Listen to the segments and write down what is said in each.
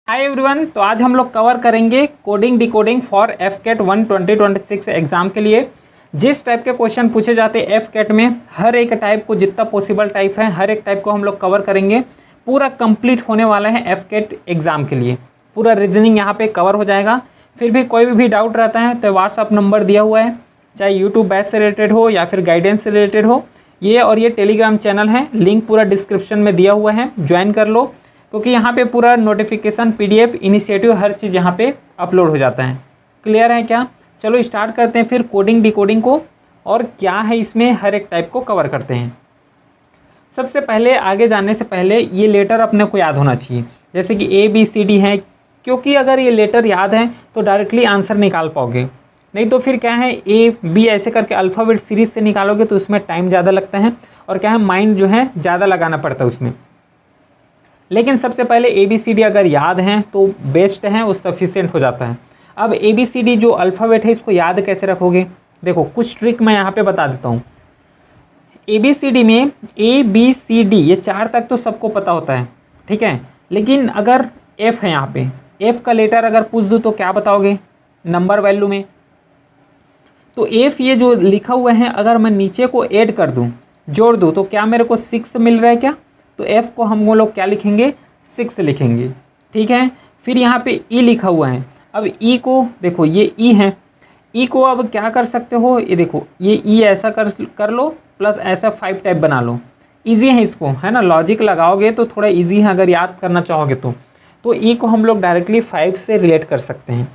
Hi everyone, तो आज हम लोग कवर करेंगे कोडिंग डिकोडिंग फॉर एफकेट 1 2026 एग्जाम के लिए। जिस टाइप के क्वेश्चन पूछे जाते हैं एफकेट में, हर एक टाइप को, जितना पॉसिबल टाइप है हर एक टाइप को हम लोग कवर करेंगे। पूरा कंप्लीट होने वाला है एफकेट एग्जाम के लिए, पूरा रीजनिंग यहाँ पे कवर हो जाएगा। फिर भी कोई भी डाउट रहता है तो व्हाट्सअप नंबर दिया हुआ है, चाहे यूट्यूब बैच से रिलेटेड हो या फिर गाइडेंस से रिलेटेड हो। ये टेलीग्राम चैनल है, लिंक पूरा डिस्क्रिप्शन में दिया हुआ है, ज्वाइन कर लो, क्योंकि यहाँ पे पूरा नोटिफिकेशन पीडीएफ इनिशिएटिव हर चीज़ यहाँ पे अपलोड हो जाता है। क्लियर है क्या? चलो स्टार्ट करते हैं फिर कोडिंग डिकोडिंग को, और क्या है इसमें हर एक टाइप को कवर करते हैं। सबसे पहले आगे जाने से पहले ये लेटर अपने को याद होना चाहिए, जैसे कि ABCD है, क्योंकि अगर ये लेटर याद है तो डायरेक्टली आंसर निकाल पाओगे। नहीं तो फिर क्या है, A B ऐसे करके अल्फ़ाबेट सीरीज से निकालोगे तो उसमें टाइम ज़्यादा लगता है, और क्या है माइंड जो है ज़्यादा लगाना पड़ता है उसमें। लेकिन सबसे पहले ABCD अगर याद हैं तो बेस्ट है, वो सफिशिएंट हो जाता है। अब ABCD जो अल्फ़ाबेट है इसको याद कैसे रखोगे, देखो कुछ ट्रिक मैं यहाँ पे बता देता हूँ। ABCD में ABCD ये 4 तक तो सबको पता होता है, ठीक है। लेकिन अगर F है, यहाँ पे F का लेटर अगर पूछ दूँ तो क्या बताओगे नंबर वैल्यू में? तो F ये जो लिखा हुआ है, अगर मैं नीचे को ऐड कर दूँ, जोड़ दूँ, तो क्या मेरे को 6 मिल रहा है क्या? तो F को हम वो लोग क्या लिखेंगे, 6 लिखेंगे, ठीक है। फिर यहाँ पे E लिखा हुआ है, अब E को देखो, ये E है, E को अब क्या कर सकते हो, ये देखो ये E ऐसा कर लो, प्लस ऐसा 5 टाइप बना लो। ईजी है इसको, है ना, लॉजिक लगाओगे तो थोड़ा ईजी है अगर याद करना चाहोगे तो E को हम लोग डायरेक्टली 5 से रिलेट कर सकते हैं,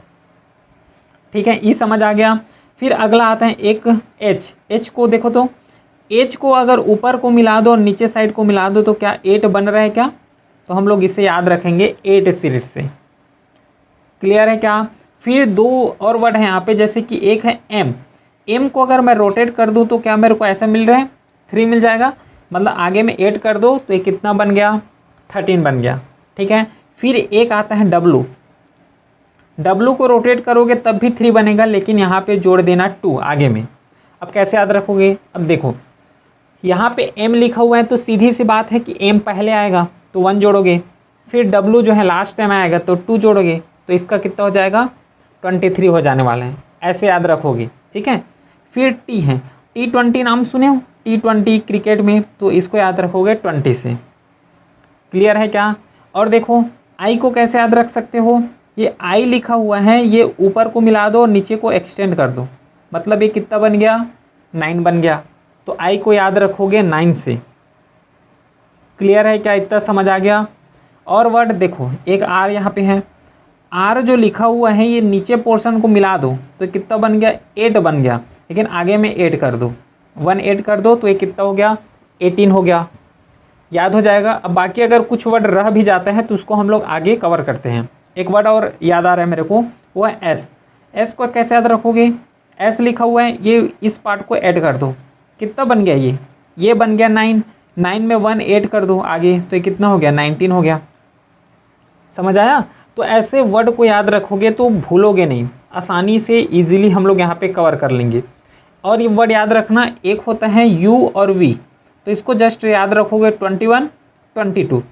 ठीक है। E समझ आ गया। फिर अगला आता है एक H को देखो, तो H को अगर ऊपर को मिला दो और नीचे साइड को मिला दो तो क्या 8 बन रहा है क्या? तो हम लोग इसे याद रखेंगे 8 सीरीज से। क्लियर है क्या? फिर 2 और वर्ड है यहाँ पे, जैसे कि एक है M को अगर मैं रोटेट कर दूँ तो क्या मेरे को ऐसा मिल रहा है, 3 मिल जाएगा। मतलब आगे में 8 कर दो तो ये कितना बन गया, 13 बन गया, ठीक है। फिर एक आता है W को रोटेट करोगे तब भी 3 बनेगा, लेकिन यहाँ पे जोड़ देना 2 आगे में। अब कैसे याद रखोगे? अब देखो यहाँ पे M लिखा हुआ है तो सीधी सी बात है कि M पहले आएगा तो 1 जोड़ोगे, फिर W जो है लास्ट टाइम आएगा तो 2 जोड़ोगे, तो इसका कितना हो जाएगा, 23 हो जाने वाला है। ऐसे याद रखोगे, ठीक है। फिर T है, T20 नाम सुने हो, T20 क्रिकेट में, तो इसको याद रखोगे 20 से। क्लियर है क्या? और देखो I को कैसे याद रख सकते हो, ये I लिखा हुआ है, ये ऊपर को मिला दो और नीचे को एक्सटेंड कर दो, मतलब ये कितना बन गया, 9 बन गया। तो I को याद रखोगे 9 से। क्लियर है क्या? इतना समझ आ गया। और वर्ड देखो, एक R यहाँ पे है, R जो लिखा हुआ है ये नीचे पोर्शन को मिला दो तो कितना बन गया, 8 बन गया, लेकिन आगे में 8 कर दो, 1 8 कर दो तो ये कितना हो गया, 18 हो गया। याद हो जाएगा। अब बाकी अगर कुछ वर्ड रह भी जाता है तो उसको हम लोग आगे कवर करते हैं। एक वर्ड और याद आ रहा है मेरे को, वो है S को कैसे याद रखोगे, S लिखा हुआ है, ये इस पार्ट को ऐड कर दो, कितना बन गया, ये बन गया 9 में 1 8 कर दो आगे तो ये कितना हो गया, 19 हो गया। समझ आया? तो ऐसे वर्ड को याद रखोगे तो भूलोगे नहीं, आसानी से इजीली हम लोग यहाँ पे कवर कर लेंगे। और ये वर्ड याद रखना, एक होता है U और V, तो इसको जस्ट याद रखोगे 21 22,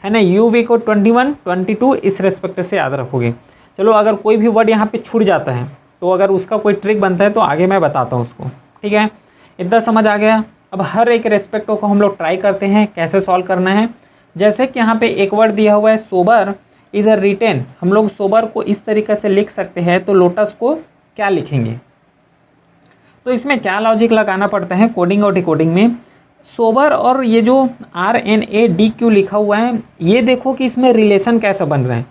है ना, UV को 21 22 इस रेस्पेक्ट से याद रखोगे। चलो अगर कोई भी वर्ड यहाँ पे छूट जाता है तो अगर उसका कोई ट्रिक बनता है तो आगे मैं बताता हूँ उसको, ठीक है। इतना समझ आ गया। अब हर एक रेस्पेक्टों को हम लोग ट्राई करते हैं कैसे सॉल्व करना है। जैसे कि यहाँ पे एक वर्ड दिया हुआ है, सोबर इज अ रिटेन, हम लोग सोबर को इस तरीके से लिख सकते हैं, तो लोटस को क्या लिखेंगे? तो इसमें क्या लॉजिक लगाना पड़ता है कोडिंग और डिकोडिंग में, सोबर और ये जो RNADQ लिखा हुआ है, ये देखो कि इसमें रिलेशन कैसा बन रहा है।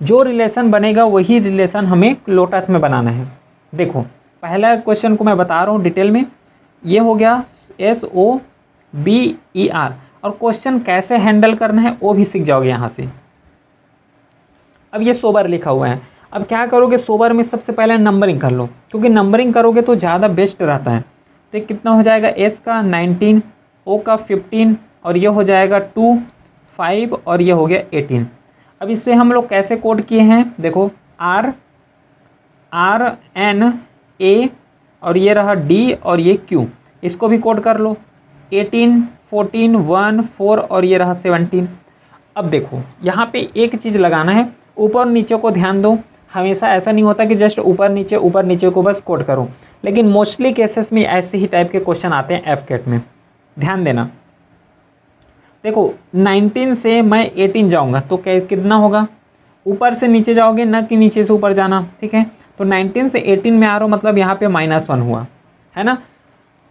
जो रिलेशन बनेगा वही रिलेशन हमें लोटस में बनाना है। देखो पहला क्वेश्चन को मैं बता रहा हूँ डिटेल में, ये हो गया SOBER, और क्वेश्चन कैसे हैंडल करना है वो भी सीख जाओगे यहाँ से। अब ये सोबर लिखा हुआ है, अब क्या करोगे, सोबर में सबसे पहले नंबरिंग कर लो, क्योंकि नंबरिंग करोगे तो ज़्यादा बेस्ट रहता है। तो कितना हो जाएगा, S का 19, O का 15, और ये हो जाएगा 2 5, और ये हो गया 18। अब इससे हम लोग कैसे कोड किए हैं, देखो RNA, और ये रहा D और ये Q, इसको भी कोड कर लो, 18 14 1 4, और ये रहा 17। अब देखो यहाँ पे एक चीज़ लगाना है, ऊपर नीचे को ध्यान दो। हमेशा ऐसा नहीं होता कि जस्ट ऊपर नीचे को बस कोड करो, लेकिन मोस्टली केसेस में ऐसे ही टाइप के क्वेश्चन आते हैं एफकेट में। ध्यान देना। देखो 19 से मैं 18 जाऊंगा तो कितना होगा, ऊपर से नीचे जाओगे ना कि नीचे से ऊपर जाना, ठीक है। तो 19 से 18 में आ रहा हूँ, मतलब यहाँ पे -1 हुआ है ना।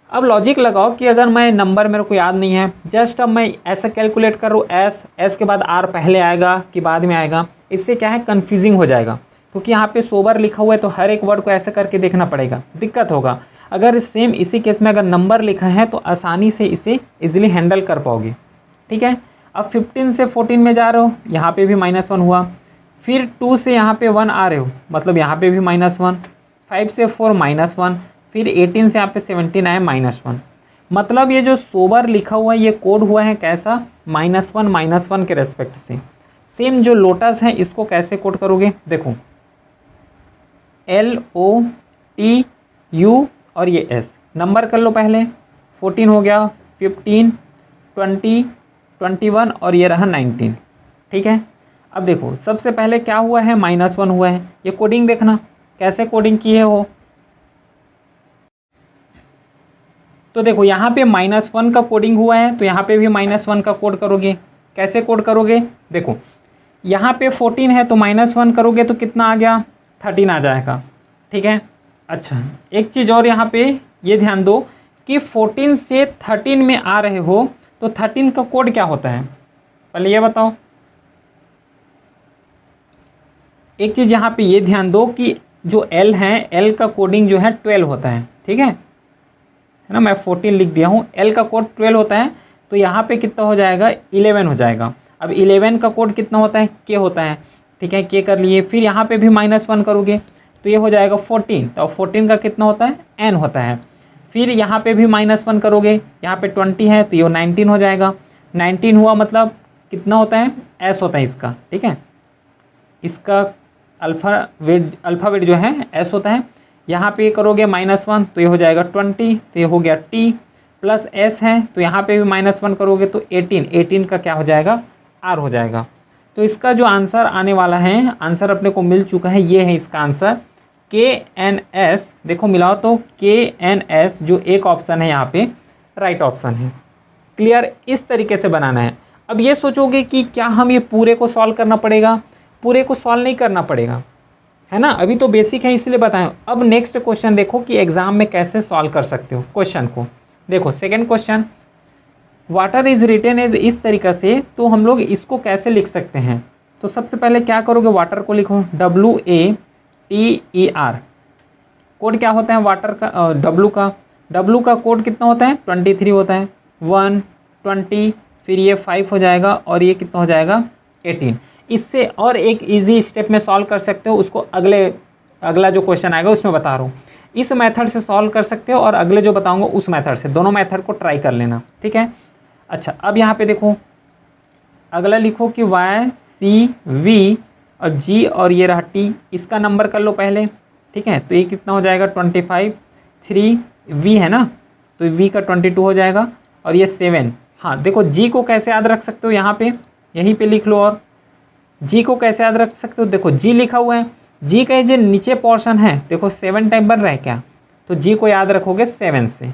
अब लॉजिक लगाओ कि अगर मैं नंबर मेरे को याद नहीं है, जस्ट अब मैं ऐसा कैलकुलेट कर रहा हूँ, एस के बाद आर पहले आएगा कि बाद में आएगा, इससे क्या है कन्फ्यूजिंग हो जाएगा, क्योंकि यहाँ पे सोबर लिखा हुआ है तो हर एक वर्ड को ऐसे करके देखना पड़ेगा, दिक्कत होगा। अगर सेम इसी केस में अगर नंबर लिखा है तो आसानी से इसे इजिली हैंडल कर पाओगे, ठीक है। अब 15 से 14 में जा रहे हो, यहाँ पे भी -1 हुआ, फिर 2 से यहाँ पे 1 आ रहे हो, मतलब यहाँ पे भी -1, 5 से 4 -1, फिर 18 से यहाँ पे 17 आया -1। मतलब ये जो सोबर लिखा हुआ है ये कोड हुआ है कैसा, -1 के रेस्पेक्ट से। सेम जो लोटस है इसको कैसे कोड करोगे, देखो LOTU और ये S नंबर कर लो पहले। 14 हो गया, 15, 20, 21 और ये रहा 19, ठीक है। अब देखो सबसे पहले क्या हुआ है, -1 हुआ है। ये कोडिंग देखना कैसे कोडिंग की है हो। तो देखो यहाँ पे -1 का कोडिंग हुआ है, तो यहाँ पे भी -1 का कोड करोगे। कैसे कोड करोगे, देखो यहाँ पे 14 है तो -1 करोगे तो कितना आ गया, 13 आ जाएगा, ठीक है। अच्छा एक चीज़ और यहाँ पे ये ध्यान दो कि 14 से 13 में आ रहे हो तो 13 का कोड क्या होता है, पहले ये बताओ। एक चीज़ यहाँ पे ये ध्यान दो कि जो L है, L का कोडिंग जो है 12 होता है, ठीक है ना। मैं 14 लिख दिया हूँ, L का कोड 12 होता है, तो यहाँ पे कितना हो जाएगा, 11 हो जाएगा। अब 11 का कोड कितना होता है, K होता है, ठीक है, K कर लिए। फिर यहाँ पे भी -1 करोगे तो ये हो जाएगा 14, तो 14 का कितना होता है, N होता है। फिर यहाँ पे भी -1 करोगे, यहाँ पे 20 है तो ये 19 हो जाएगा। 19 हुआ मतलब कितना होता है, S होता है इसका, ठीक है। इसका अल्फ़ाबेट जो है S होता है। यहाँ पे करोगे -1 तो ये हो जाएगा 20, तो ये हो गया T प्लस S है, तो यहाँ पे भी -1 करोगे तो 18 का क्या हो जाएगा, R हो जाएगा। तो इसका जो आंसर आने वाला है, आंसर अपने को मिल चुका है, ये है इसका आंसर KNS। देखो मिलाओ तो KNS जो एक ऑप्शन है यहाँ पे राइट ऑप्शन है। क्लियर, इस तरीके से बनाना है। अब ये सोचोगे कि क्या हम ये पूरे को सॉल्व करना पड़ेगा, पूरे को सॉल्व नहीं करना पड़ेगा, है ना। अभी तो बेसिक है इसलिए बताएं। अब नेक्स्ट क्वेश्चन देखो कि एग्जाम में कैसे सॉल्व कर सकते हो क्वेश्चन को। देखो second question, water is written as, इस तरीके से तो हम लोग इसको कैसे लिख सकते हैं। तो सबसे पहले क्या करोगे, वाटर को लिखो WATER। कोड क्या होता है वाटर का, W का कोड कितना होता है, 23 होता है। 1, 20, फिर ये 5 हो जाएगा और ये कितना हो जाएगा, 18। इससे और एक इजी स्टेप में सॉल्व कर सकते हो, उसको अगला जो क्वेश्चन आएगा उसमें बता रहा हूँ। इस मेथड से सॉल्व कर सकते हो और अगले जो बताऊंगा उस मेथड से, दोनों मेथड को ट्राई कर लेना, ठीक है। अच्छा अब यहाँ पे देखो अगला लिखो कि YCV और G और ये रहा T, इसका नंबर कर लो पहले, ठीक है। तो ये कितना हो जाएगा 25, 3 V है ना, तो V का 22 हो जाएगा और ये 7। हाँ देखो G को कैसे याद रख सकते हो, यहाँ पे यहीं पे लिख लो। और G को कैसे याद रख सकते हो, देखो G लिखा हुआ है, G का जो नीचे पोर्शन है देखो 7 टाइप बन रहा है क्या, तो G को याद रखोगे 7 से।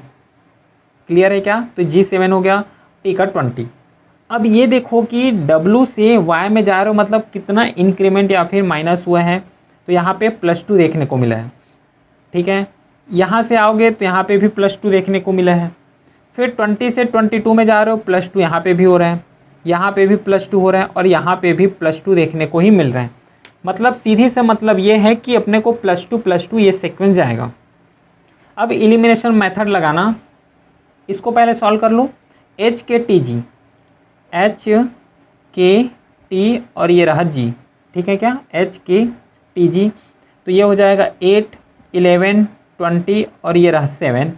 क्लियर है क्या, तो G 7 हो गया, T का 20। अब ये देखो कि W से Y में जा रहे हो, मतलब कितना इंक्रीमेंट या फिर माइनस हुआ है, तो यहाँ पे +2 देखने को मिला है, ठीक है। यहाँ से आओगे तो यहाँ पे भी +2 देखने को मिला है। फिर 20 से 22 में जा रहे हो, +2 यहाँ पे भी हो रहा है, यहाँ पे भी +2 हो रहा है और यहाँ पे भी +2 देखने को ही मिल रहा है। मतलब सीधी से मतलब ये है कि अपने को +2 ये सीक्वेंस जाएगा। अब एलिमिनेशन मेथड लगाना, इसको पहले सॉल्व कर लो। HKTG और ये रहा G, ठीक है क्या, HKTG, तो ये हो जाएगा 8, 11, 20 और ये रहा 7।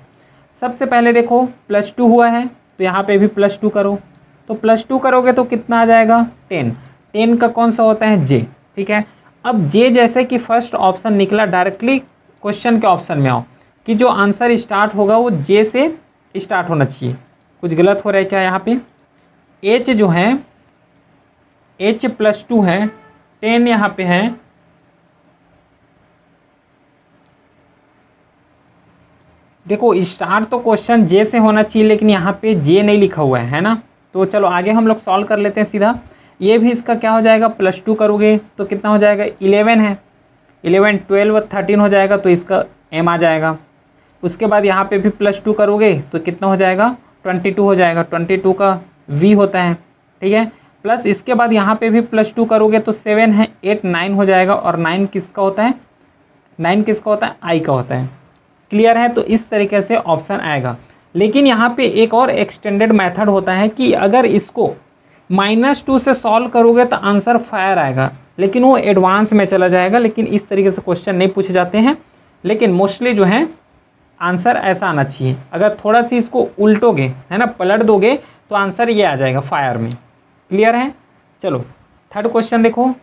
सबसे पहले देखो +2 हुआ है तो यहाँ पे भी +2 करो, तो +2 करोगे तो कितना आ जाएगा 10 का कौन सा होता है J, ठीक है। अब J जैसे कि फर्स्ट ऑप्शन निकला, डायरेक्टली क्वेश्चन के ऑप्शन में आओ कि जो आंसर स्टार्ट होगा वो J से स्टार्ट होना चाहिए। कुछ गलत हो रहा है क्या यहाँ पे, H जो है h+2 है, 10 यहाँ पे है, देखो स्टार्ट तो क्वेश्चन जे से होना चाहिए लेकिन यहाँ पे जे नहीं लिखा हुआ है ना। तो चलो आगे हम लोग सॉल्व कर लेते हैं सीधा। ये भी इसका क्या हो जाएगा, +2 करोगे तो कितना हो जाएगा, 11 है, 11 12 13 हो जाएगा, तो इसका m आ जाएगा। उसके बाद यहाँ पे भी +2 करोगे तो कितना हो जाएगा, 22 हो जाएगा, 22 का v होता है, ठीक है। प्लस इसके बाद यहाँ पे भी +2 करोगे तो 7 है, 8 9 हो जाएगा, और 9 किसका होता है, 9 किसका होता है, i का होता है। क्लियर है, तो इस तरीके से ऑप्शन आएगा। लेकिन यहाँ पे एक और एक्सटेंडेड मेथड होता है कि अगर इसको -2 से सॉल्व करोगे तो आंसर फायर आएगा, लेकिन वो एडवांस में चला जाएगा, लेकिन इस तरीके से क्वेश्चन नहीं पूछे जाते हैं। लेकिन मोस्टली जो है आंसर ऐसा आना चाहिए, अगर थोड़ा सी इसको उल्टोगे है ना, पलट दोगे तो आंसर ये आ जाएगा फायर में। क्लियर है, चलो थर्ड क्वेश्चन देखो।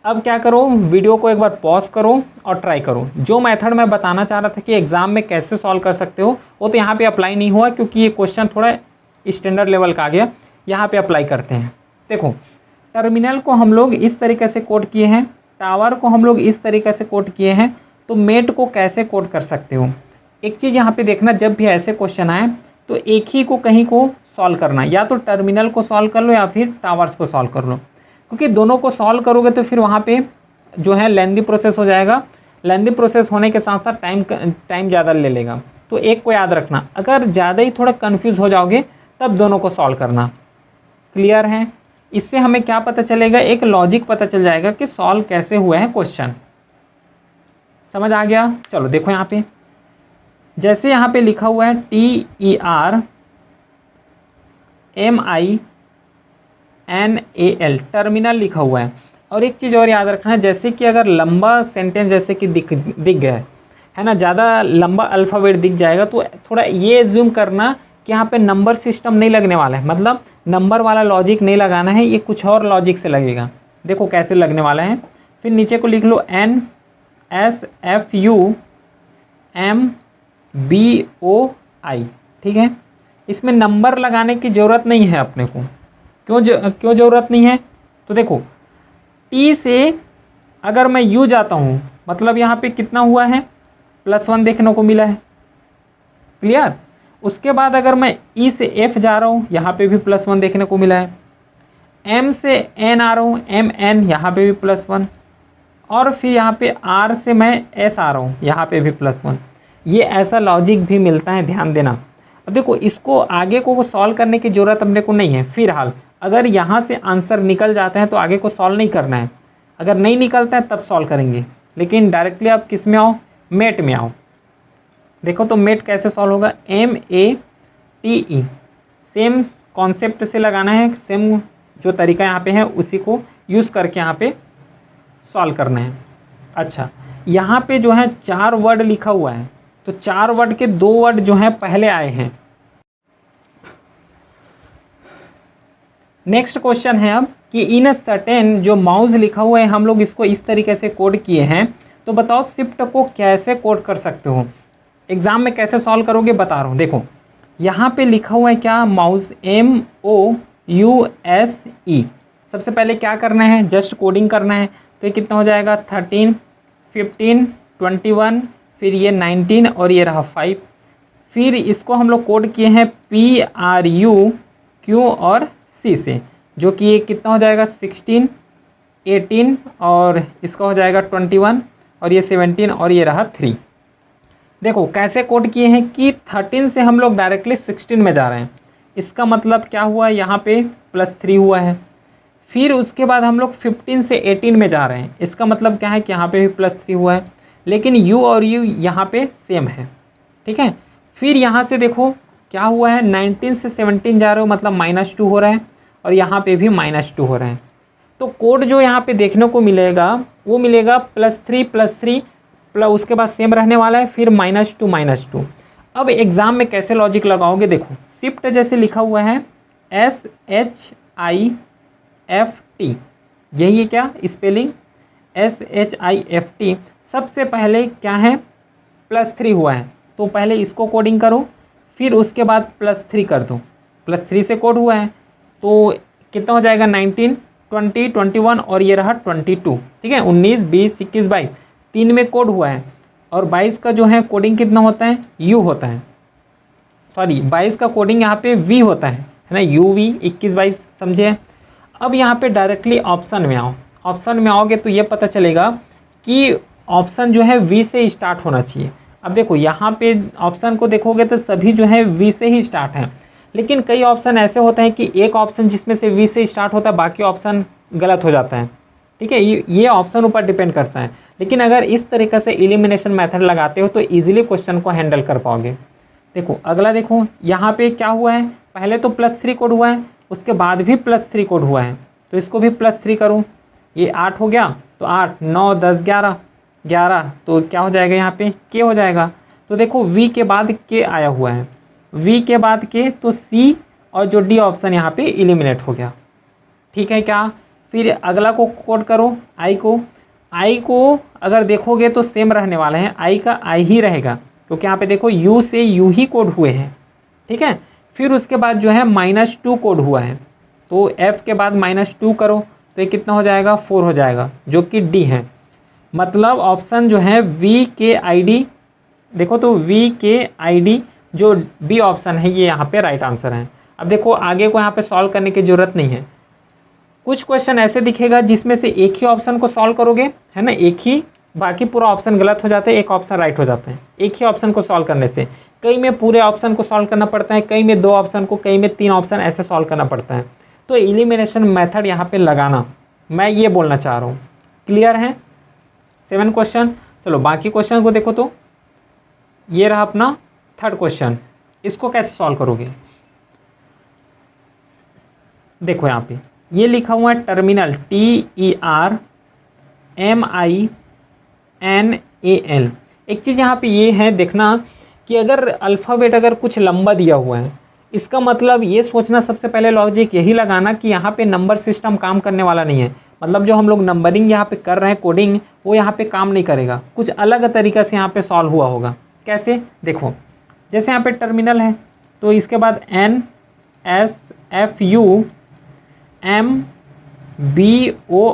अब क्या करो, वीडियो को एक बार पॉज करो और ट्राई करो। जो मेथड मैं बताना चाह रहा था कि एग्जाम में कैसे सॉल्व कर सकते हो, वो तो यहाँ पे अप्लाई नहीं हुआ क्योंकि ये क्वेश्चन थोड़ा स्टैंडर्ड लेवल का आ गया। यहाँ पे अप्लाई करते हैं। देखो टर्मिनल को हम लोग इस तरीके से कोड किए हैं, टावर को हम लोग इस तरीके से कोड किए हैं, तो मेट को कैसे कोड कर सकते हो। एक चीज़ यहाँ पे देखना, जब भी ऐसे क्वेश्चन आए तो एक ही को कहीं को सॉल्व करना, या तो टर्मिनल को सॉल्व कर लो या फिर टावर्स को सॉल्व कर लो, क्योंकि दोनों को सॉल्व करोगे तो फिर वहाँ पे जो है लेंदी प्रोसेस हो जाएगा। लेंदी प्रोसेस होने के साथ साथ टाइम ज़्यादा ले लेगा। तो एक को याद रखना, अगर ज़्यादा ही थोड़ा कंफ्यूज हो जाओगे तब दोनों को सॉल्व करना। क्लियर है, इससे हमें क्या पता चलेगा, एक लॉजिक पता चल जाएगा कि सॉल्व कैसे हुए हैं क्वेश्चन। समझ आ गया। चलो देखो यहाँ पे, जैसे यहाँ पे लिखा हुआ है TERMINAL, टर्मिनल लिखा हुआ है। और एक चीज़ और याद रखना है, जैसे कि अगर लंबा सेंटेंस जैसे कि दिख गया है ना, ज़्यादा लंबा अल्फ़ाबेट दिख जाएगा, तो थोड़ा ये एज्यूम करना कि यहाँ पे नंबर सिस्टम नहीं लगने वाला है, मतलब नंबर वाला लॉजिक नहीं लगाना है, ये कुछ और लॉजिक से लगेगा। देखो कैसे लगने वाला है। फिर नीचे को लिख लो NSFUMBOI, ठीक है। इसमें नंबर लगाने की ज़रूरत नहीं है अपने को। क्यों ज़रूरत नहीं है, तो देखो T से अगर मैं U जाता हूँ, मतलब यहाँ पे कितना हुआ है, +1 देखने को मिला है। क्लियर। उसके बाद अगर मैं E से F जा रहा हूँ, यहाँ पे भी +1 देखने को मिला है। M से N आ रहा हूँ, MN, यहाँ पे भी +1। और फिर यहाँ पे R से मैं S आ रहा हूँ, यहाँ पे भी +1। ये ऐसा लॉजिक भी मिलता है, ध्यान देना। अब देखो इसको आगे को सॉल्व करने की ज़रूरत अपने को नहीं है। फिलहाल अगर यहाँ से आंसर निकल जाते हैं तो आगे को सॉल्व नहीं करना है, अगर नहीं निकलता है तब सॉल्व करेंगे। लेकिन डायरेक्टली आप किस में आओ, मेट में आओ। देखो तो मेट कैसे सॉल्व होगा, METE, सेम कॉन्सेप्ट से लगाना है, सेम जो तरीका यहाँ पे है उसी को यूज़ करके यहाँ पे सॉल्व करना है। अच्छा, यहाँ पे जो है 4 वर्ड लिखा हुआ है, तो 4 वर्ड के 2 वर्ड जो हैं पहले आए हैं। नेक्स्ट क्वेश्चन है अब कि इन सर्टेन, जो माउस लिखा हुआ है हम लोग इसको इस तरीके से कोड किए हैं, तो बताओ शिफ्ट को कैसे कोड कर सकते हो, एग्जाम में कैसे सॉल्व करोगे बता रहा हूँ। देखो यहाँ पे लिखा हुआ है क्या, माउस MOUSE। सबसे पहले क्या करना है, जस्ट कोडिंग करना है। तो ये कितना हो जाएगा, 13 15 21, फिर ये 19 और ये रहा 5। फिर इसको हम लोग कोड किए हैं PRUQ और C से, जो कि ये कितना हो जाएगा, 16 18 और इसका हो जाएगा 21 और ये 17 और ये रहा 3। देखो कैसे कोड किए हैं कि 13 से हम लोग डायरेक्टली 16 में जा रहे हैं, इसका मतलब क्या हुआ, यहाँ पे +3 हुआ है। फिर उसके बाद हम लोग 15 से 18 में जा रहे हैं, इसका मतलब क्या है कि यहाँ पे भी +3 हुआ है, लेकिन U और U यहाँ पे सेम है, ठीक है। फिर यहाँ से देखो क्या हुआ है, 19 से 17 जा रहे हो, मतलब -2 हो रहा है, और यहाँ पे भी -2 हो रहा है। तो कोड जो यहाँ पे देखने को मिलेगा वो मिलेगा +3 उसके बाद सेम रहने वाला है, फिर -2 अब एग्जाम में कैसे लॉजिक लगाओगे, देखो शिफ्ट जैसे लिखा हुआ है SHIFT, यही है क्या स्पेलिंग, SHIFT। सबसे पहले क्या है, +3 हुआ है, तो पहले इसको कोडिंग करो, फिर उसके बाद +3 कर दो। +3 से कोड हुआ है तो कितना हो जाएगा 19, 20, 21 और ये रहा 22, ठीक है। 19, 20, 21, 22 तीन में कोड हुआ है, और 22 का जो है कोडिंग कितना होता है, यू होता है, सॉरी 22 का कोडिंग यहाँ पे वी होता है ना, यू वी 21, 22 समझे। अब यहाँ पे डायरेक्टली ऑप्शन में आओ, ऑप्शन में आओगे तो ये पता चलेगा कि ऑप्शन जो है वी से स्टार्ट होना चाहिए। अब देखो यहाँ पे ऑप्शन को देखोगे तो सभी जो है वी से ही स्टार्ट है, लेकिन कई ऑप्शन ऐसे होते हैं कि एक ऑप्शन जिसमें से वी से स्टार्ट होता है बाकी ऑप्शन गलत हो जाता है, ठीक है। ये ऑप्शन ऊपर डिपेंड करता है, लेकिन अगर इस तरीके से एलिमिनेशन मेथड लगाते हो तो इजीली क्वेश्चन को हैंडल कर पाओगे। देखो अगला, देखो यहाँ पे क्या हुआ है, पहले तो +3 कोड हुआ है, उसके बाद भी +3 कोड हुआ है, तो इसको भी +3 करूँ, ये 8 हो गया, तो 8, 9, 10, 11, 11 तो क्या हो जाएगा यहाँ पे के हो जाएगा। तो देखो वी के बाद के आया हुआ है, वी के बाद के, तो सी और जो डी ऑप्शन यहाँ पे एलिमिनेट हो गया, ठीक है क्या। फिर अगला को कोड करो, आई को अगर देखोगे तो सेम रहने वाला है, आई का आई ही रहेगा, क्योंकि यहाँ पे देखो यू से यू ही कोड हुए हैं, ठीक है। फिर उसके बाद जो है -2 कोड हुआ है, तो एफ के बाद -2 करो तो ये कितना हो जाएगा, 4 हो जाएगा, जो कि डी है। मतलब ऑप्शन जो है वी के आई डी, देखो तो वी के आई डी जो बी ऑप्शन है ये यहाँ पे राइट आंसर है। अब देखो आगे को यहाँ पे सॉल्व करने की जरूरत नहीं है, कुछ क्वेश्चन ऐसे दिखेगा जिसमें से एक ही ऑप्शन को सॉल्व करोगे, है ना, एक ही, बाकी पूरा ऑप्शन गलत हो जाता है, एक ऑप्शन राइट हो जाता है एक ही ऑप्शन को सॉल्व करने से। कई में पूरे ऑप्शन को सॉल्व करना पड़ता है, कई में 2 ऑप्शन को, कई में 3 ऑप्शन ऐसे सॉल्व करना पड़ता है। तो एलिमिनेशन मेथड यहाँ पे लगाना, मैं ये बोलना चाह रहा हूँ। क्लियर है 7 क्वेश्चन। चलो बाकी क्वेश्चन को देखो, तो ये रहा अपना 3rd क्वेश्चन, इसको कैसे सॉल्व करोगे। देखो यहाँ पे ये लिखा हुआ है टर्मिनल, TERMINAL। एक चीज़ यहाँ पे ये है देखना कि अगर अल्फ़ाबेट अगर कुछ लंबा दिया हुआ है, इसका मतलब ये सोचना सबसे पहले लॉजिक यही लगाना कि यहाँ पे नंबर सिस्टम काम करने वाला नहीं है। मतलब जो हम लोग नंबरिंग यहाँ पे कर रहे हैं कोडिंग, वो यहाँ पे काम नहीं करेगा, कुछ अलग तरीक़े से यहाँ पे सॉल्व हुआ होगा। कैसे, देखो जैसे यहाँ पे टर्मिनल है तो इसके बाद NSFUMBO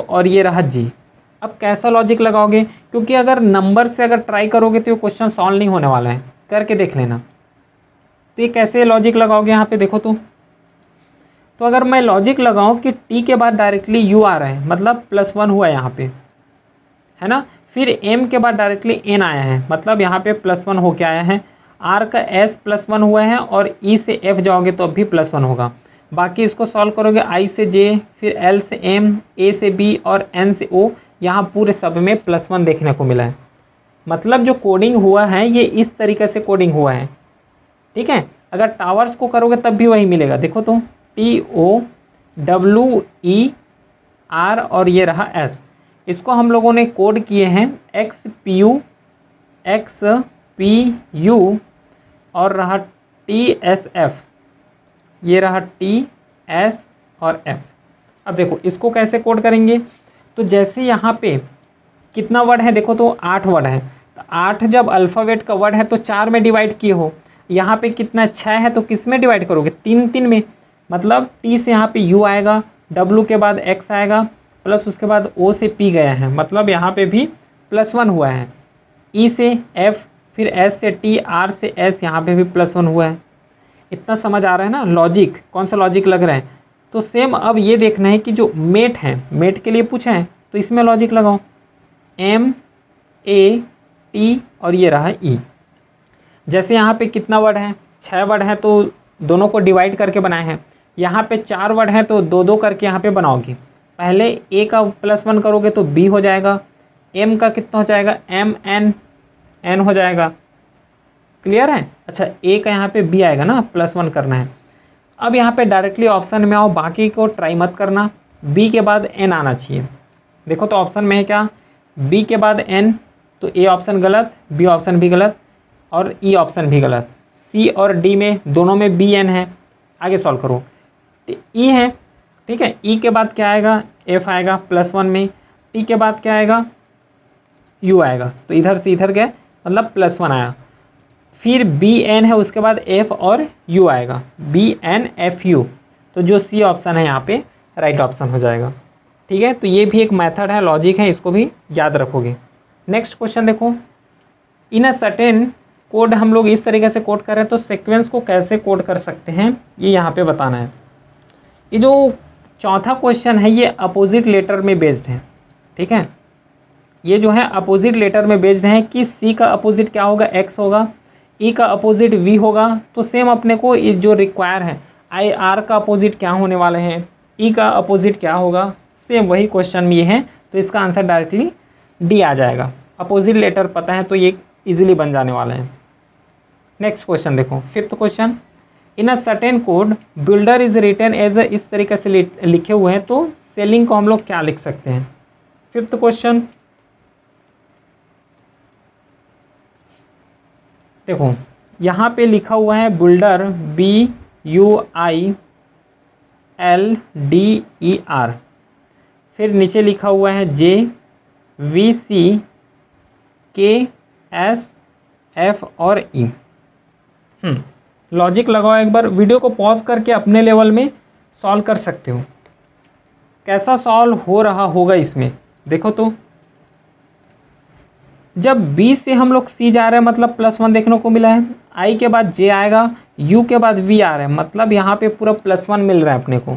और ये रहा जी। अब कैसा लॉजिक लगाओगे, क्योंकि अगर नंबर से अगर ट्राई करोगे तो ये क्वेश्चन सॉल्व नहीं होने वाला है, करके देख लेना। तो ये कैसे लॉजिक लगाओगे यहाँ पे देखो, तो अगर मैं लॉजिक लगाऊं कि टी के बाद डायरेक्टली यू आ रहा है, मतलब +1 हुआ है यहाँ पे, है ना। फिर एम के बाद डायरेक्टली एन आया है, मतलब यहाँ पे +1 होके आया है। आर का एस +1 हुआ है, और ई से एफ जाओगे तो अब भी +1 होगा। बाकी इसको सॉल्व करोगे, आई से जे, फिर एल से एम, ए से बी और एन से ओ, यहाँ पूरे सब में +1 देखने को मिला है। मतलब जो कोडिंग हुआ है ये इस तरीके से कोडिंग हुआ है, ठीक है। अगर टावर्स को करोगे तब भी वही मिलेगा। देखो तो TOWER और ये रहा S, इसको हम लोगों ने कोड किए हैं XPU और रहा TSF, ये रहा TS और F। अब देखो इसको कैसे कोड करेंगे, तो जैसे यहाँ पे कितना वर्ड है, देखो तो 8 वर्ड है, तो 8 जब अल्फ़ाबेट का वर्ड है तो 4 में डिवाइड किए हो। यहाँ पे कितना 6 है, तो किस में डिवाइड करोगे, 3 में। मतलब T से यहाँ पे U आएगा, W के बाद X आएगा, प्लस उसके बाद O से P गया है, मतलब यहाँ पे भी +1 हुआ है। E से F, फिर S से T, R से S, यहाँ पे भी +1 हुआ है। इतना समझ आ रहा है ना लॉजिक, कौन सा लॉजिक लग रहा है। तो सेम अब ये देखना है कि जो मेट है, मेट के लिए पूछा है तो इसमें लॉजिक लगाओ, MAT और ये रहा E। जैसे यहाँ पे कितना वर्ड है, 6 वर्ड है, तो दोनों को डिवाइड करके बनाए हैं। यहाँ पे 4 वर्ड है तो 2-2 करके यहाँ पे बनाओगे। पहले A का +1 करोगे तो B हो जाएगा, M का कितना हो जाएगा, N हो जाएगा। क्लियर है। अच्छा A का यहाँ पे B आएगा ना, +1 करना है। अब यहाँ पे डायरेक्टली ऑप्शन में आओ, बाकी को ट्राई मत करना। B के बाद N आना चाहिए। देखो तो ऑप्शन में है क्या, B के बाद N, तो A ऑप्शन गलत, B ऑप्शन भी गलत और E ऑप्शन भी गलत। C और D में दोनों में BN है। आगे सॉल्व करो, तो E है, ठीक है। E के बाद क्या आएगा, F आएगा +1 में। T के बाद क्या आएगा, U आएगा, तो इधर से इधर गए, मतलब +1 आया। फिर BN है, उसके बाद F और U आएगा, BNFU। तो जो C ऑप्शन है यहाँ पे राइट ऑप्शन हो जाएगा। ठीक है, तो ये भी एक मेथड है, लॉजिक है, इसको भी याद रखोगे। नेक्स्ट क्वेश्चन देखो, इन अ सर्टेन कोड हम लोग इस तरीके से कोड कर रहे हैं, तो सीक्वेंस को कैसे कोड कर सकते हैं ये यहाँ पे बताना है। ये जो चौथा क्वेश्चन है ये अपोजिट लेटर में बेस्ड है। ठीक है, ये जो है अपोजिट लेटर में बेस्ड है कि सी का अपोजिट क्या होगा, एक्स होगा, ई का अपोजिट वी होगा। तो सेम अपने को ये जो रिक्वायर है, आई आर का अपोजिट क्या होने वाले हैं, ई का अपोजिट क्या होगा, सेम वही क्वेश्चन में ये है। तो इसका आंसर डायरेक्टली डी आ जाएगा। अपोजिट लेटर पता है तो ये इजीली बन जाने वाले हैं। नेक्स्ट क्वेश्चन देखो, fifth question, in a certain code builder is written as इस तरीके से लिखे हुए हैं, तो सेलिंग को हम लोग क्या लिख सकते हैं। फिफ्थ क्वेश्चन देखो, यहाँ पे लिखा हुआ है बिल्डर, BUILDER, फिर नीचे लिखा हुआ है JVCKSF और E। लॉजिक लगाओ एक बार, वीडियो को पॉज करके अपने लेवल में सॉल्व कर सकते हो। कैसा सॉल्व हो रहा होगा इसमें देखो, तो जब B से हम लोग C जा रहे हैं मतलब +1 देखने को मिला है, I के बाद J आएगा, U के बाद V आ रहा है, मतलब यहाँ पे पूरा +1 मिल रहा है अपने को।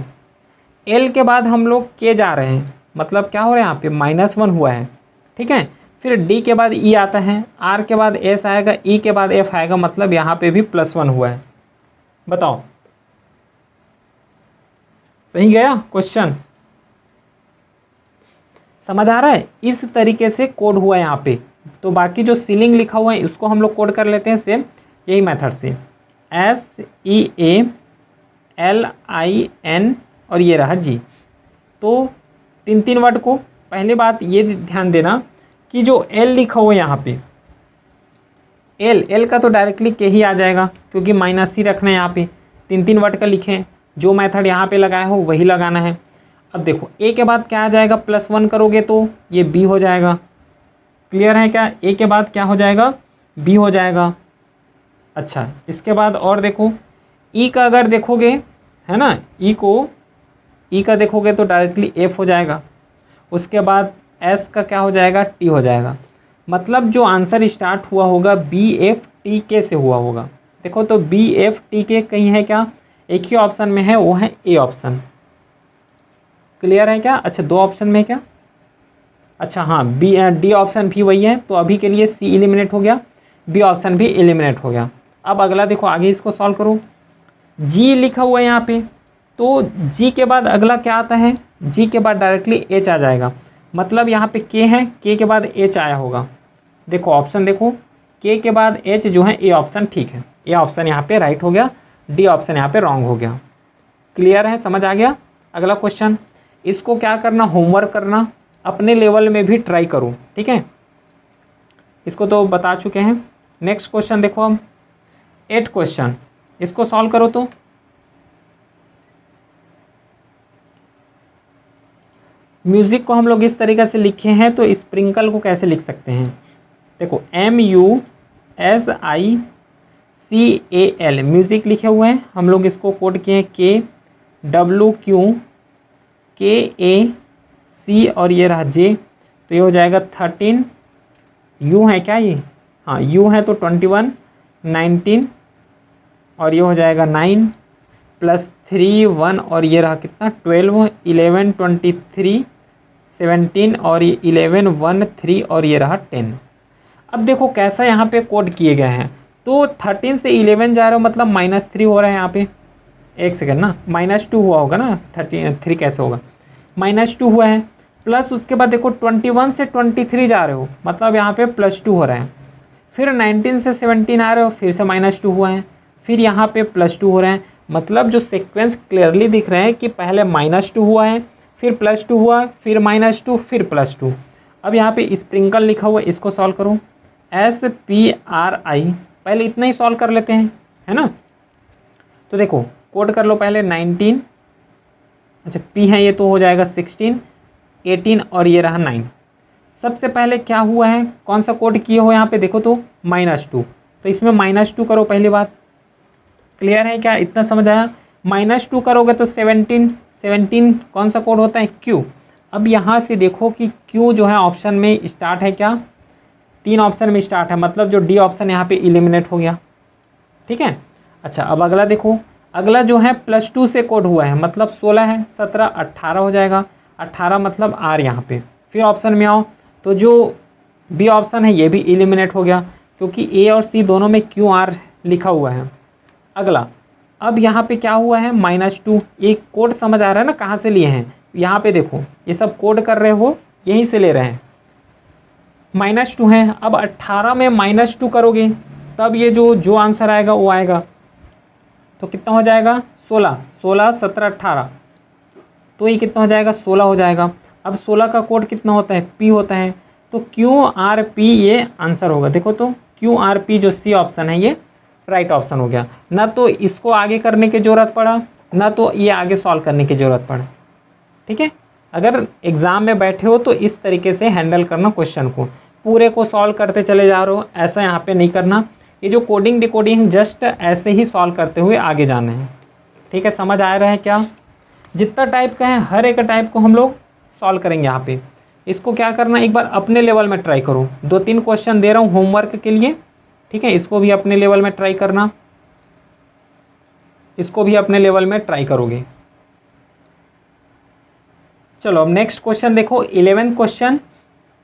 L के बाद हम लोग K जा रहे हैं, मतलब क्या हो रहा है यहाँ पे -1 हुआ है। ठीक है, फिर D के बाद E आता है, R के बाद S आएगा, E के बाद F आएगा, मतलब यहाँ पे भी +1 हुआ है। बताओ सही गया क्वेश्चन, समझ आ रहा है। इस तरीके से कोड हुआ है यहाँ पे। तो बाकी जो सीलिंग लिखा हुआ है इसको हम लोग कोड कर लेते हैं सेम यही मेथड से, SEALIN और ये रहा G। तो 3 वर्ड को, पहले बात ये ध्यान देना कि जो L लिखा हुआ है यहाँ पे, L का तो डायरेक्टली के ही आ जाएगा क्योंकि -C रखना है यहाँ पे। 3 वर्ड का लिखें, जो मेथड यहाँ पे लगाया हो वही लगाना है। अब देखो A के बाद क्या आ जाएगा, +1 करोगे तो ये B हो जाएगा। क्लियर है क्या, A के बाद क्या हो जाएगा, B हो जाएगा। अच्छा, इसके बाद और देखो E का अगर देखोगे है ना, E का देखोगे तो डायरेक्टली F हो जाएगा। उसके बाद S का क्या हो जाएगा, T हो जाएगा। मतलब जो आंसर स्टार्ट हुआ होगा BFTK से हुआ होगा। देखो तो BFTK कहीं है क्या, एक ही ऑप्शन में है, वो है A ऑप्शन। क्लियर है क्या, अच्छा 2 ऑप्शन में है क्या, अच्छा हाँ D ऑप्शन भी वही है। तो अभी के लिए C एलिमिनेट हो गया, B ऑप्शन भी एलिमिनेट हो गया। अब अगला देखो, आगे इसको सॉल्व करो। G लिखा हुआ है यहाँ पे, तो G के बाद अगला क्या आता है, G के बाद डायरेक्टली H आ जाएगा। मतलब यहाँ पे K है, K के बाद H आया होगा। देखो ऑप्शन देखो, K के बाद H जो है A ऑप्शन ठीक है, A ऑप्शन यहाँ पे राइट हो गया, D ऑप्शन यहाँ पे रॉन्ग हो गया। क्लियर है, समझ आ गया। अगला क्वेश्चन, इसको क्या करना, होमवर्क करना, अपने लेवल में भी ट्राई करो। ठीक है, इसको तो बता चुके हैं। नेक्स्ट क्वेश्चन देखो, हम 8 क्वेश्चन, इसको सॉल्व करो। तो म्यूजिक को हम लोग इस तरीके से लिखे हैं, तो स्प्रिंकल को कैसे लिख सकते हैं। देखो MUSICAL म्यूजिक लिखे हुए हैं, हम लोग इसको कोड किए KWQKAC और ये रहा J। तो ये हो जाएगा 13, U है क्या ये, हाँ U है तो 21, 19 और ये हो जाएगा 9 +3 1 और ये रहा कितना 12, 11 23 17 और ये 11 1 3 और ये रहा 10। अब देखो कैसा यहाँ पे कोड किए गए हैं, तो 13 से 11 जा रहे हो मतलब -3 हो रहा है यहाँ पे। एक सेकेंड ना, -2 हुआ होगा ना, 3 कैसे होगा, -2 हुआ है। प्लस उसके बाद देखो 21 से 23 जा रहे हो मतलब यहाँ पे +2 हो रहा है। फिर 19 से 17 आ रहे हो, फिर से -2 हुआ है, फिर यहाँ पे +2 हो रहे हैं। मतलब जो सीक्वेंस क्लियरली दिख रहे हैं कि पहले -2 हुआ है, फिर +2 हुआ, फिर -2, फिर +2। अब यहाँ पे स्प्रिंकल लिखा हुआ है, इसको सॉल्व करो, SPRI, पहले इतना ही सॉल्व कर लेते हैं, है ना। तो देखो कोड कर लो पहले 19, अच्छा P है ये तो हो जाएगा 16, 18 और ये रहा 9। सबसे पहले क्या हुआ है, कौन सा कोड किए हो यहाँ पे देखो तो -2, तो इसमें -2 करो पहली बात। क्लियर है क्या, इतना समझ आया। -2 करोगे तो 17 17 कौन सा कोड होता है, Q। अब यहाँ से देखो कि Q जो है ऑप्शन में स्टार्ट है क्या, 3 ऑप्शन में स्टार्ट है, मतलब जो डी ऑप्शन यहाँ पे इलिमिनेट हो गया, ठीक है। अच्छा अब अगला देखो, अगला जो है +2 से कोड हुआ है, मतलब 16 है, 17 18 हो जाएगा, 18 मतलब R यहाँ पे। फिर ऑप्शन में आओ तो जो बी ऑप्शन है ये भी इलिमिनेट हो गया, क्योंकि ए और सी दोनों में QR लिखा हुआ है। अगला अब यहाँ पे क्या हुआ है, -2, एक कोड समझ आ रहा है ना कहाँ से लिए हैं, यहाँ पे देखो ये सब कोड कर रहे हो यहीं से ले रहे हैं, -2 है। अब 18 में -2 करोगे तब ये जो आंसर आएगा वो आएगा, तो कितना हो जाएगा 16, 16 17 18, तो ये कितना हो जाएगा 16 हो जाएगा। अब 16 का कोड कितना होता है, P होता है, तो QRP ये आंसर होगा। देखो तो QRP जो सी ऑप्शन है ये राइट ऑप्शन हो गया, ना तो इसको आगे करने की ज़रूरत पड़ा, ना तो ये आगे सॉल्व करने की ज़रूरत पड़ा, ठीक है। अगर एग्ज़ाम में बैठे हो तो इस तरीके से हैंडल करना क्वेश्चन को, पूरे को सॉल्व करते चले जा रहे हो, ऐसा यहाँ पे नहीं करना। ये जो कोडिंग डिकोडिंग जस्ट ऐसे ही सॉल्व करते हुए आगे जाना है, ठीक है। समझ आ रहा है क्या, जितना टाइप का है हर एक टाइप को हम लोग सॉल्व करेंगे यहाँ पे। इसको क्या करना, एक बार अपने लेवल में ट्राई करो, 2-3 क्वेश्चन दे रहा हूँ होमवर्क के लिए, ठीक है। इसको भी अपने लेवल में ट्राई करना, इसको भी अपने लेवल में ट्राई करोगे। चलो अब नेक्स्ट क्वेश्चन देखो, 11th क्वेश्चन।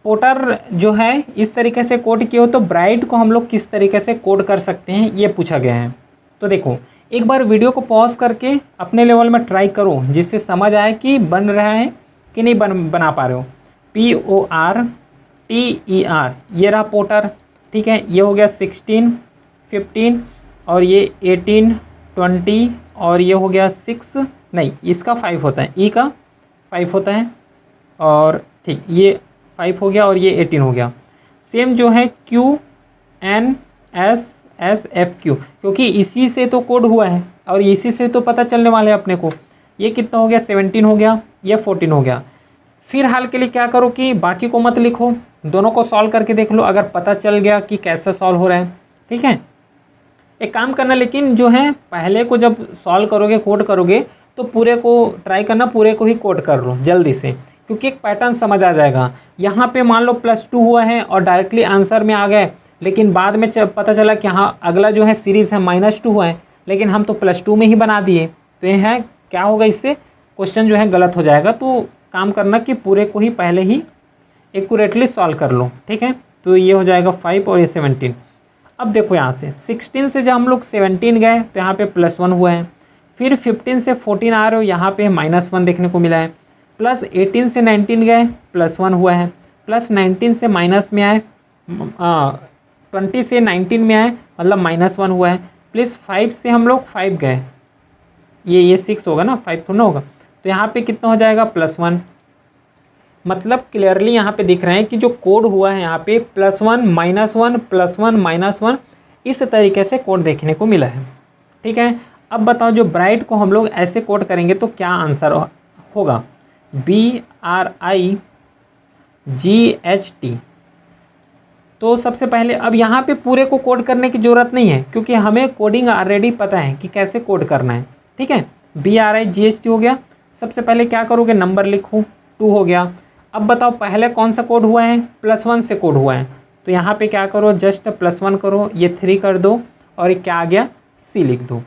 पोर्टर जो है इस तरीके से कोड किए हो तो ब्राइट को हम लोग किस तरीके से कोड कर सकते हैं ये पूछा गया है। तो देखो एक बार वीडियो को पॉज करके अपने लेवल में ट्राई करो, जिससे समझ आए कि बन रहा है कि नहीं बना पा रहे हो। PORTER ये रहा पोर्टर, ठीक है। ये हो गया 16 15 और ये 18 20 और ये हो गया 6, नहीं इसका 5 होता है, ई का 5 होता है, और ठीक ये 5 हो गया और ये 18 हो गया। सेम जो है QNSSFQ, क्योंकि इसी से तो कोड हुआ है और इसी से तो पता चलने वाले हैं अपने को। ये कितना हो गया 17 हो गया, ये 14 हो गया। फिर हाल के लिए क्या करो कि बाकी को मत लिखो, दोनों को सॉल्व करके देख लो, अगर पता चल गया कि कैसे सॉल्व हो रहा है, ठीक है। एक काम करना, लेकिन जो है पहले को जब सॉल्व करोगे कोड करोगे तो पूरे को ट्राई करना, पूरे को ही कोड कर लो जल्दी से, क्योंकि एक पैटर्न समझ आ जाएगा। यहाँ पे मान लो +2 हुआ है और डायरेक्टली आंसर में आ गए, लेकिन बाद में पता चला कि हाँ अगला जो है सीरीज़ है -2 हुआ है, लेकिन हम तो +2 में ही बना दिए, तो ये है क्या होगा, इससे क्वेश्चन जो है गलत हो जाएगा। तो काम करना कि पूरे को ही पहले ही एक्यूरेटली सॉल्व कर लो, ठीक है। तो ये हो जाएगा 5 और ये 17। अब देखो यहाँ से 16 से जब हम लोग 17 गए तो यहाँ पे +1 हुआ है, फिर 15 से 14 आ रहे हो यहाँ पे -1 देखने को मिला है, +18 से 19 गए +1 हुआ है, +19 से माइनस में आए 20 से 19 में आए मतलब -1 हुआ है, +5 से हम लोग 5 गए, ये 6 होगा ना, 5 थोड़ा ना होगा, तो यहाँ पे कितना हो जाएगा +1। मतलब क्लियरली यहाँ पे दिख रहे हैं कि जो कोड हुआ है यहाँ पे +1 -1 +1 -1 इस तरीके से कोड देखने को मिला है, ठीक है। अब बताओ जो ब्राइट को हम लोग ऐसे कोड करेंगे तो क्या आंसर होगा, BRIGHT। तो सबसे पहले अब यहाँ पे पूरे को कोड करने की ज़रूरत नहीं है, क्योंकि हमें कोडिंग ऑलरेडी पता है कि कैसे कोड करना है, ठीक है। BRIGHT हो गया। सबसे पहले क्या करोगे, नंबर लिखो, 2 हो गया। अब बताओ पहले कौन सा कोड हुआ है, +1 से कोड हुआ है, तो यहाँ पे क्या करो, जस्ट +1 करो, ये 3 कर दो और ये क्या आ गया, C लिख दो।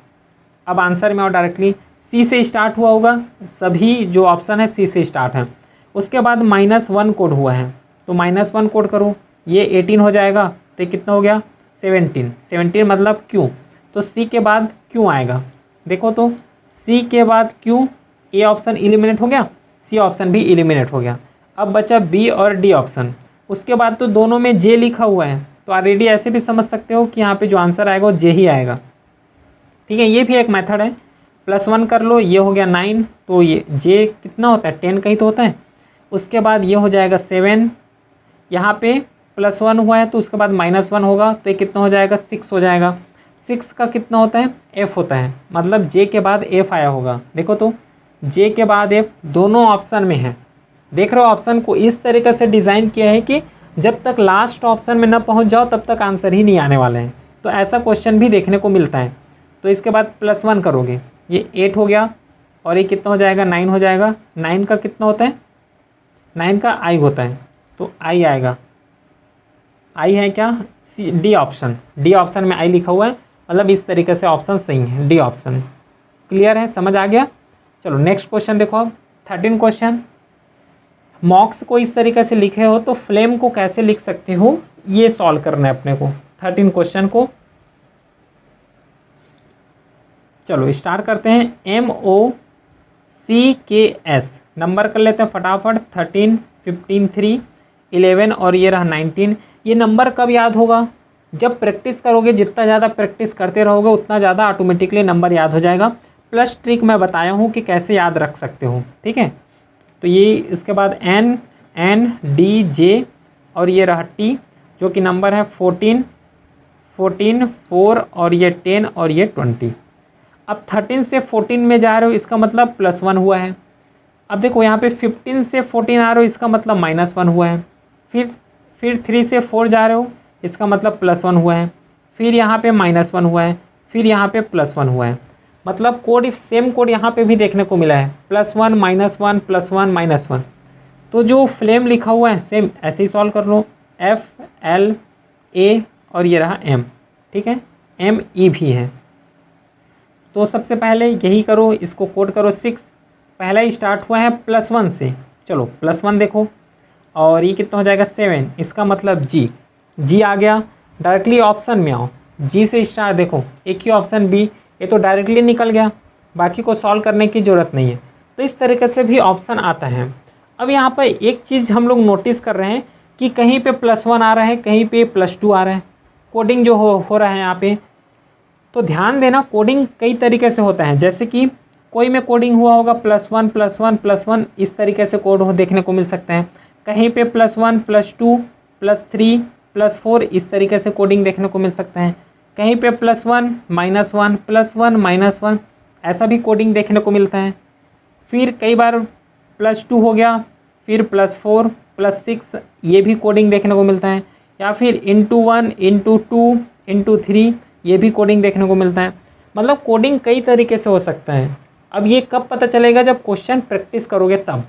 अब आंसर में आओ डायरेक्टली, C से स्टार्ट हुआ होगा, सभी जो ऑप्शन है C से स्टार्ट है। उसके बाद -1 कोड हुआ है, तो -1 कोड करो, ये 18 हो जाएगा, तो ये कितना हो गया 17, 17 मतलब Q, तो C के बाद Q आएगा। देखो तो C के बाद Q, A ऑप्शन इलिमिनेट हो गया, C ऑप्शन भी इलिमिनेट हो गया। अब बचा B और D ऑप्शन, उसके बाद तो दोनों में J लिखा हुआ है, तो ऑलरेडी ऐसे भी समझ सकते हो कि यहाँ पे जो आंसर आएगा वो J ही आएगा, ठीक है। ये भी एक मेथड है, +1 कर लो, ये हो गया 9, तो ये J कितना होता है 10 का ही तो होता है। उसके बाद ये हो जाएगा 7, यहाँ पे +1 हुआ है तो उसके बाद -1 होगा, तो ये कितना हो जाएगा 6 हो जाएगा। 6 का कितना होता है, F होता है, मतलब J के बाद F आया होगा। देखो तो J के बाद F दोनों ऑप्शन में है, देख रहे हो। ऑप्शन को इस तरीके से डिज़ाइन किया है कि जब तक लास्ट ऑप्शन में न पहुंच जाओ तब तक आंसर ही नहीं आने वाले हैं, तो ऐसा क्वेश्चन भी देखने को मिलता है। तो इसके बाद +1 करोगे, ये 8 हो गया, और ये कितना हो जाएगा 9 हो जाएगा। 9 का कितना होता है, 9 का आई होता है, तो आई आएगा। आई है क्या, डी ऑप्शन, डी ऑप्शन में आई लिखा हुआ है, मतलब इस तरीके से ऑप्शन सही है, डी ऑप्शन। क्लियर है, समझ आ गया। चलो नेक्स्ट क्वेश्चन देखो अब 13 क्वेश्चन। मॉक्स को इस तरीके से लिखे हो तो फ्लेम को कैसे लिख सकते हो, ये सॉल्व करना है अपने को 13 क्वेश्चन को। चलो स्टार्ट करते हैं। MOCKS नंबर कर लेते हैं फटाफट। 13, 15, 3, 11 और ये रहा 19। ये नंबर कब याद होगा, जब प्रैक्टिस करोगे, जितना ज़्यादा प्रैक्टिस करते रहोगे उतना ज़्यादा ऑटोमेटिकली नंबर याद हो जाएगा। प्लस ट्रिक मैं बताया हूँ कि कैसे याद रख सकते हो, ठीक है। तो ये इसके बाद N D J और ये रहा T, जो कि नंबर है 14, 4 और ये 10 और ये 20। अब 13 से 14 में जा रहे हो, इसका मतलब +1 हुआ है। अब देखो यहाँ पे 15 से 14 आ रहे हो, इसका मतलब -1 हुआ है। फिर 3 से 4 जा रहे हो, इसका मतलब +1 हुआ है। फिर यहाँ पे -1 हुआ है, फिर यहाँ पे +1 हुआ है। मतलब कोड, सेम कोड यहाँ पे भी देखने को मिला है, +1 -1 +1 -1। तो जो फ्लेम लिखा हुआ है सेम ऐसे ही सॉल्व कर लो, FLA और ये रहा M, ठीक है, ME भी है। तो सबसे पहले यही करो, इसको कोड करो 6। पहला ही स्टार्ट हुआ है +1 से, चलो +1 देखो, और ये कितना हो जाएगा 7, इसका मतलब G आ गया। डायरेक्टली ऑप्शन में आओ, G से स्टार्ट, देखो एक ही ऑप्शन B, ये तो डायरेक्टली निकल गया, बाकी को सॉल्व करने की ज़रूरत नहीं है। तो इस तरीके से भी ऑप्शन आता है। अब यहाँ पर एक चीज़ हम लोग नोटिस कर रहे हैं कि कहीं पे +1 आ रहा है, कहीं पे +2 आ रहा है, कोडिंग जो हो रहा है यहाँ पे। तो ध्यान देना, कोडिंग कई तरीके से होता है, जैसे कि कोई में कोडिंग हुआ होगा +1 +1 +1, इस तरीके से कोड देखने को मिल सकते हैं। कहीं पे +1 +2 +3 +4, इस तरीके से कोडिंग देखने को मिल सकते हैं। कहीं पे +1 -1 +1 -1, ऐसा भी कोडिंग देखने को मिलता है। फिर कई बार +2 हो गया, फिर +4 +6, ये भी कोडिंग देखने को मिलता है। या फिर ×1 ×2 ×3, ये भी कोडिंग देखने को मिलता है। मतलब कोडिंग कई तरीके से हो सकता है। अब ये कब पता चलेगा, जब क्वेश्चन प्रैक्टिस करोगे तब।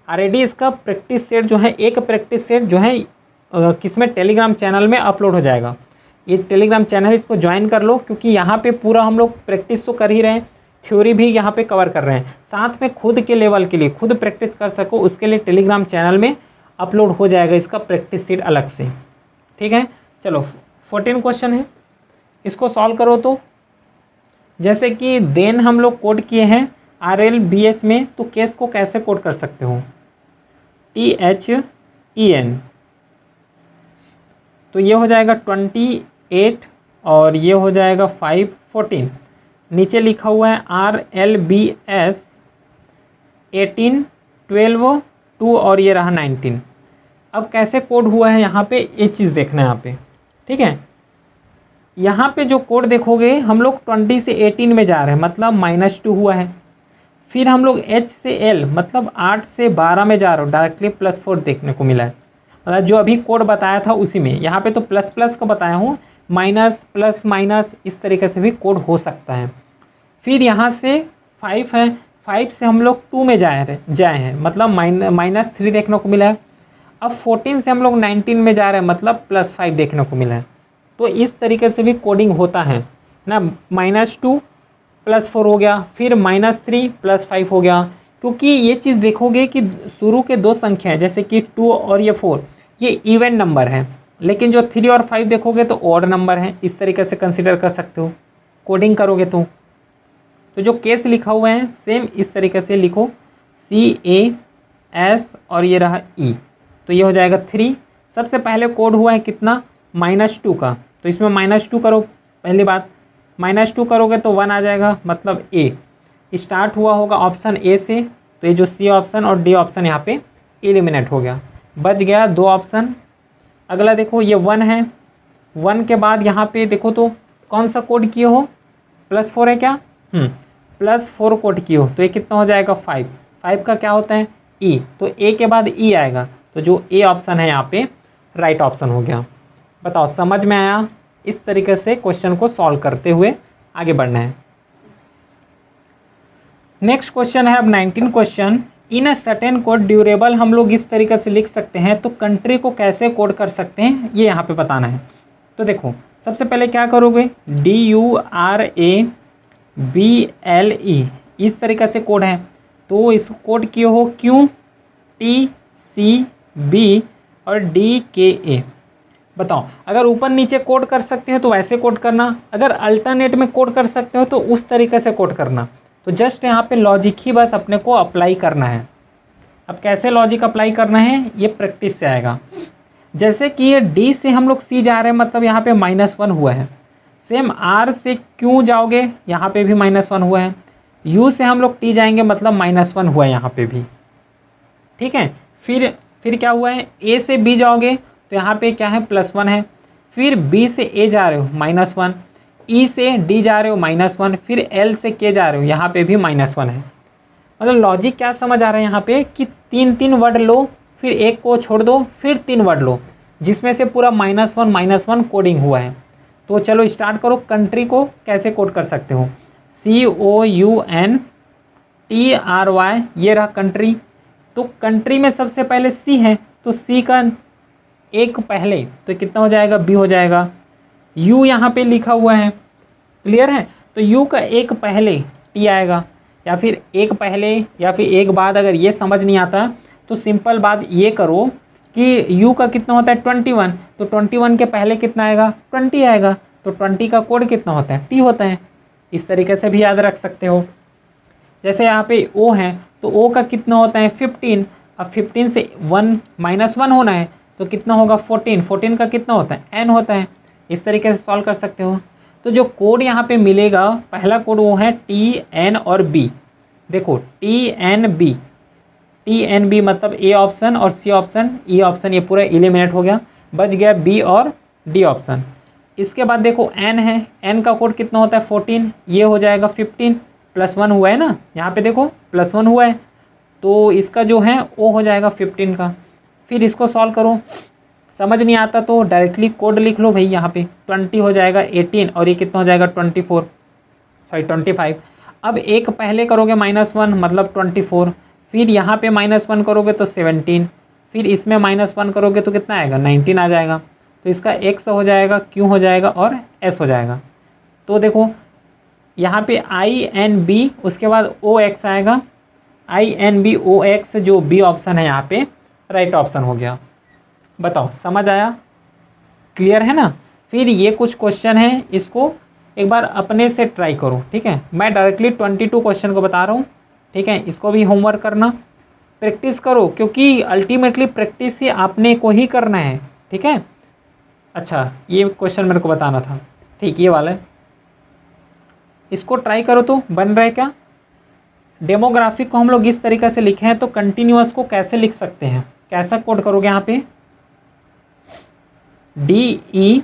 ऑलरेडी इसका प्रैक्टिस सेट जो है, एक प्रैक्टिस सेट जो है किसमें, टेलीग्राम चैनल में अपलोड हो जाएगा। ये टेलीग्राम चैनल, इसको ज्वाइन कर लो, क्योंकि यहाँ पे पूरा हम लोग प्रैक्टिस तो कर ही रहे हैं, थ्योरी भी यहाँ पे कवर कर रहे हैं, साथ में खुद के लेवल के लिए, खुद प्रैक्टिस कर सको उसके लिए टेलीग्राम चैनल में अपलोड हो जाएगा इसका प्रैक्टिस सेट अलग से, ठीक है। चलो 14 क्वेश्चन है, इसको सॉल्व करो। तो जैसे कि देन हम लोग कोड किए हैं RLBS में, तो केस को कैसे कोड कर सकते हो, THEN। तो ये हो जाएगा 28 और ये हो जाएगा 5 14। नीचे लिखा हुआ है RLBS 18 12 2 और ये रहा 19। अब कैसे कोड हुआ है यहाँ पे, ये चीज़ देखना है यहाँ पे, ठीक है। यहाँ पे जो कोड देखोगे, हम लोग 20 से 18 में जा रहे हैं, मतलब -2 हुआ है। फिर हम लोग H से L, मतलब 8 से 12 में जा रहे हो, डायरेक्टली +4 देखने को मिला है। मतलब जो अभी कोड बताया था उसी में, यहाँ पे तो ++ का बताया हूँ, माइनस प्लस माइनस इस तरीके से भी कोड हो सकता है। फिर यहाँ से 5 है, 5 से हम लोग 2 में जाए हैं, मतलब -3 देखने को मिला है। अब 14 से हम लोग 19 में जा रहे हैं, मतलब +5 देखने को मिला है। तो इस तरीके से भी कोडिंग होता है ना, -2 +4 हो गया, फिर -3 +5 हो गया। क्योंकि ये चीज़ देखोगे कि शुरू के 2 संख्या है, जैसे कि 2 और ये 4, ये इवन नंबर है, लेकिन जो 3 और 5 देखोगे तो ऑड नंबर है। इस तरीके से कंसिडर कर सकते हो कोडिंग करोगे तो जो केस लिखा हुआ है सेम इस तरीके से लिखो, CAS और ये रहा E, तो ये हो जाएगा 3। सबसे पहले कोड हुआ है कितना, -2 का, तो इसमें -2 करो। पहली बात -2 करोगे तो 1 आ जाएगा, मतलब A स्टार्ट हुआ होगा ऑप्शन A से, तो ये जो C ऑप्शन और D ऑप्शन यहाँ पे एलिमिनेट हो गया, बच गया 2 ऑप्शन। अगला देखो ये 1 है, 1 के बाद यहाँ पे देखो तो कौन सा कोड किए हो, +4 है क्या, +4 कोड किए हो, तो ये कितना हो जाएगा 5। 5 का क्या होता है E, तो A के बाद E आएगा, तो जो A ऑप्शन है यहाँ पे राइट ऑप्शन हो गया। बताओ समझ में आया। इस तरीके से क्वेश्चन को सॉल्व करते हुए आगे बढ़ना है। नेक्स्ट क्वेश्चन है अब 19 question. In a certain code durable हम लोग इस तरीके से लिख सकते हैं, तो कंट्री को कैसे कोड कर सकते हैं ये यहाँ पे बताना है। तो देखो सबसे पहले क्या करोगे, DURABLE इस तरीके से कोड है, तो इस कोड किए हो QTCB और DKA। बताओ अगर ऊपर नीचे कोड कर सकते हो तो वैसे कोड करना, अगर अल्टरनेट में कोड कर सकते हो तो उस तरीके से कोड करना। तो जस्ट यहाँ पे लॉजिक ही बस अपने को अप्लाई करना है। अब कैसे लॉजिक अप्लाई करना है ये प्रैक्टिस से आएगा। जैसे कि ये D से हम लोग C जा रहे हैं, मतलब यहाँ पे -1 हुआ है। सेम R से Q जाओगे, यहाँ पे भी -1 हुआ है। U से हम लोग T जाएंगे, मतलब -1 हुआ है यहाँ पे भी, ठीक है। फिर क्या हुआ है, A से B जाओगे तो यहाँ पे क्या है, +1 है। फिर B से A जा रहे हो -1, E से D जा रहे हो -1, फिर L से K जा रहे हो, यहाँ पे भी -1 है। मतलब लॉजिक क्या समझ आ रहा है यहाँ पे कि 3 वर्ड लो, फिर एक को छोड़ दो, फिर 3 वर्ड लो, जिसमें से पूरा -1 कोडिंग हुआ है। तो चलो स्टार्ट करो। कंट्री को कैसे कोड कर सकते हो, COUNTRY, ये रहा कंट्री। तो कंट्री में सबसे पहले C है, तो C का एक पहले तो कितना हो जाएगा, B हो जाएगा। U यहाँ पे लिखा हुआ है, क्लियर है। तो U का एक पहले T आएगा, या फिर एक पहले या फिर एक बाद। अगर ये समझ नहीं आता तो सिंपल बात ये करो कि U का कितना होता है 21, तो 21 के पहले कितना आएगा, 20 आएगा। तो 20 का कोड कितना होता है, T होता है। इस तरीके से भी याद रख सकते हो। जैसे यहाँ पे O है, तो O का कितना होता है 15। अब 15 से -1 होना है, तो कितना होगा 14। 14 का कितना होता है, N होता है। इस तरीके से सॉल्व कर सकते हो। तो जो कोड यहाँ पे मिलेगा, पहला कोड वो है TN और B। देखो TNB मतलब A ऑप्शन और C ऑप्शन, E ऑप्शन, ये पूरा एलिमिनेट हो गया, बच गया B और D ऑप्शन। इसके बाद देखो N है, N का कोड कितना होता है 14, ये हो जाएगा 15, +1 हुआ है ना, यहाँ पे देखो +1 हुआ है, तो इसका जो है O हो जाएगा 15 का। फिर इसको सॉल्व करो। समझ नहीं आता तो डायरेक्टली कोड लिख लो भाई, यहाँ पे 20 हो जाएगा 18, और ये कितना हो जाएगा 25। अब एक पहले करोगे -1 मतलब 24, फिर यहाँ पे -1 करोगे तो 17, फिर इसमें -1 करोगे तो कितना आएगा 19 आ जाएगा। तो इसका X हो जाएगा, Q हो जाएगा और S हो जाएगा। तो देखो यहाँ पे INB, उसके बाद OX आएगा, INB OX, जो B ऑप्शन है यहाँ पे राइट ऑप्शन हो गया। बताओ समझ आया, क्लियर है ना। फिर ये कुछ क्वेश्चन है, इसको एक बार अपने से ट्राई करो, ठीक है। मैं डायरेक्टली 22 क्वेश्चन को बता रहा हूँ, ठीक है। इसको भी होमवर्क करना, प्रैक्टिस करो, क्योंकि अल्टीमेटली प्रैक्टिस ही आपने को ही करना है, ठीक है। अच्छा ये क्वेश्चन मेरे को बताना था, ठीक, ये वाला है, इसको ट्राई करो तो बन रहा है क्या। डेमोग्राफिक को हम लोग इस तरीके से लिखे हैं, तो कंटिन्यूअस को कैसे लिख सकते हैं, कैसा कोड करोगे यहाँ पे, DEMOCRA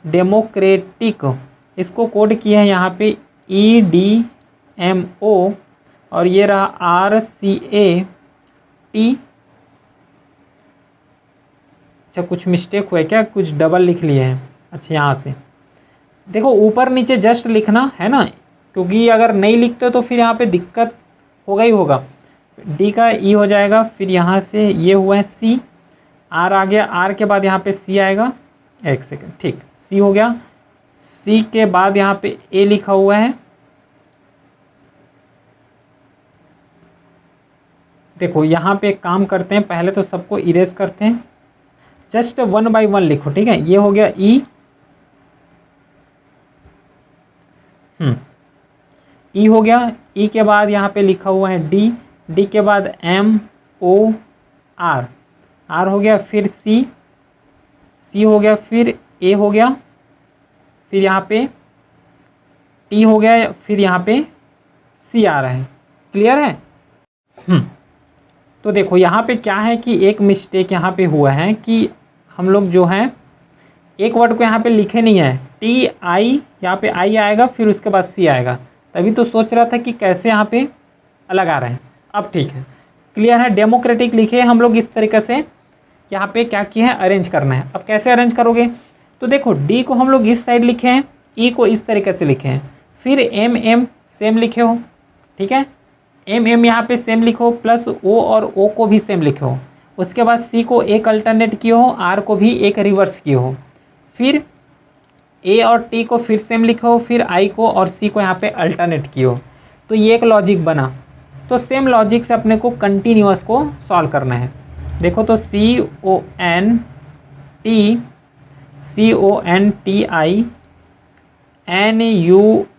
डेमोक्रेटिक, इसको कोड किया है यहाँ पे EDMO, और ये रहा RCAT। अच्छा कुछ मिस्टेक हुआ है क्या, कुछ डबल लिख लिए हैं। अच्छा यहाँ से देखो ऊपर नीचे जस्ट लिखना है ना, क्योंकि अगर नहीं लिखते तो फिर यहाँ पे दिक्कत होगा ही होगा। D का E हो जाएगा, फिर यहाँ से ये हुआ है C, R आ गया, R के बाद यहाँ पे C आएगा, एक सेकेंड, ठीक, C हो गया। C के बाद यहाँ पे A लिखा हुआ है। देखो यहाँ पे एक काम करते हैं, पहले तो सबको इरेज करते हैं, जस्ट 1 बाय 1 लिखो, ठीक है। ये हो गया E, E हो गया। E के बाद यहाँ पे लिखा हुआ है D, D के बाद MOR, R हो गया, फिर C हो गया, फिर A हो गया, फिर यहाँ पे T हो गया, फिर यहाँ पे C आ रहा है, क्लियर है। तो देखो यहाँ पे क्या है कि एक मिस्टेक यहाँ पे हुआ है कि हम लोग जो है एक वर्ड को यहाँ पे लिखे नहीं है, TI यहाँ पे I आएगा, फिर उसके बाद C आएगा, तभी तो सोच रहा था कि कैसे यहाँ पे अलग आ रहे हैं। अब ठीक है, क्लियर है। डेमोक्रेटिक लिखे हम लोग इस तरीके से, यहाँ पे क्या किया है अरेंज करना है। अब कैसे अरेंज करोगे, तो देखो D को हम लोग इस साइड लिखे हैं, E को इस तरीके से लिखे हैं, फिर एम एम सेम लिखे हो, ठीक है, एम एम यहाँ पे सेम लिखो, प्लस ओ और ओ को भी सेम लिखे हो। उसके बाद सी को एक अल्टरनेट किए हो, आर को भी एक रिवर्स किए हो, फिर ए और टी को फिर सेम लिखो, फिर आई को और सी को यहाँ पे अल्टरनेट किए हो। तो ये एक लॉजिक बना। तो सेम लॉजिक से अपने को कंटिन्यूअस को सॉल्व करना है। देखो तो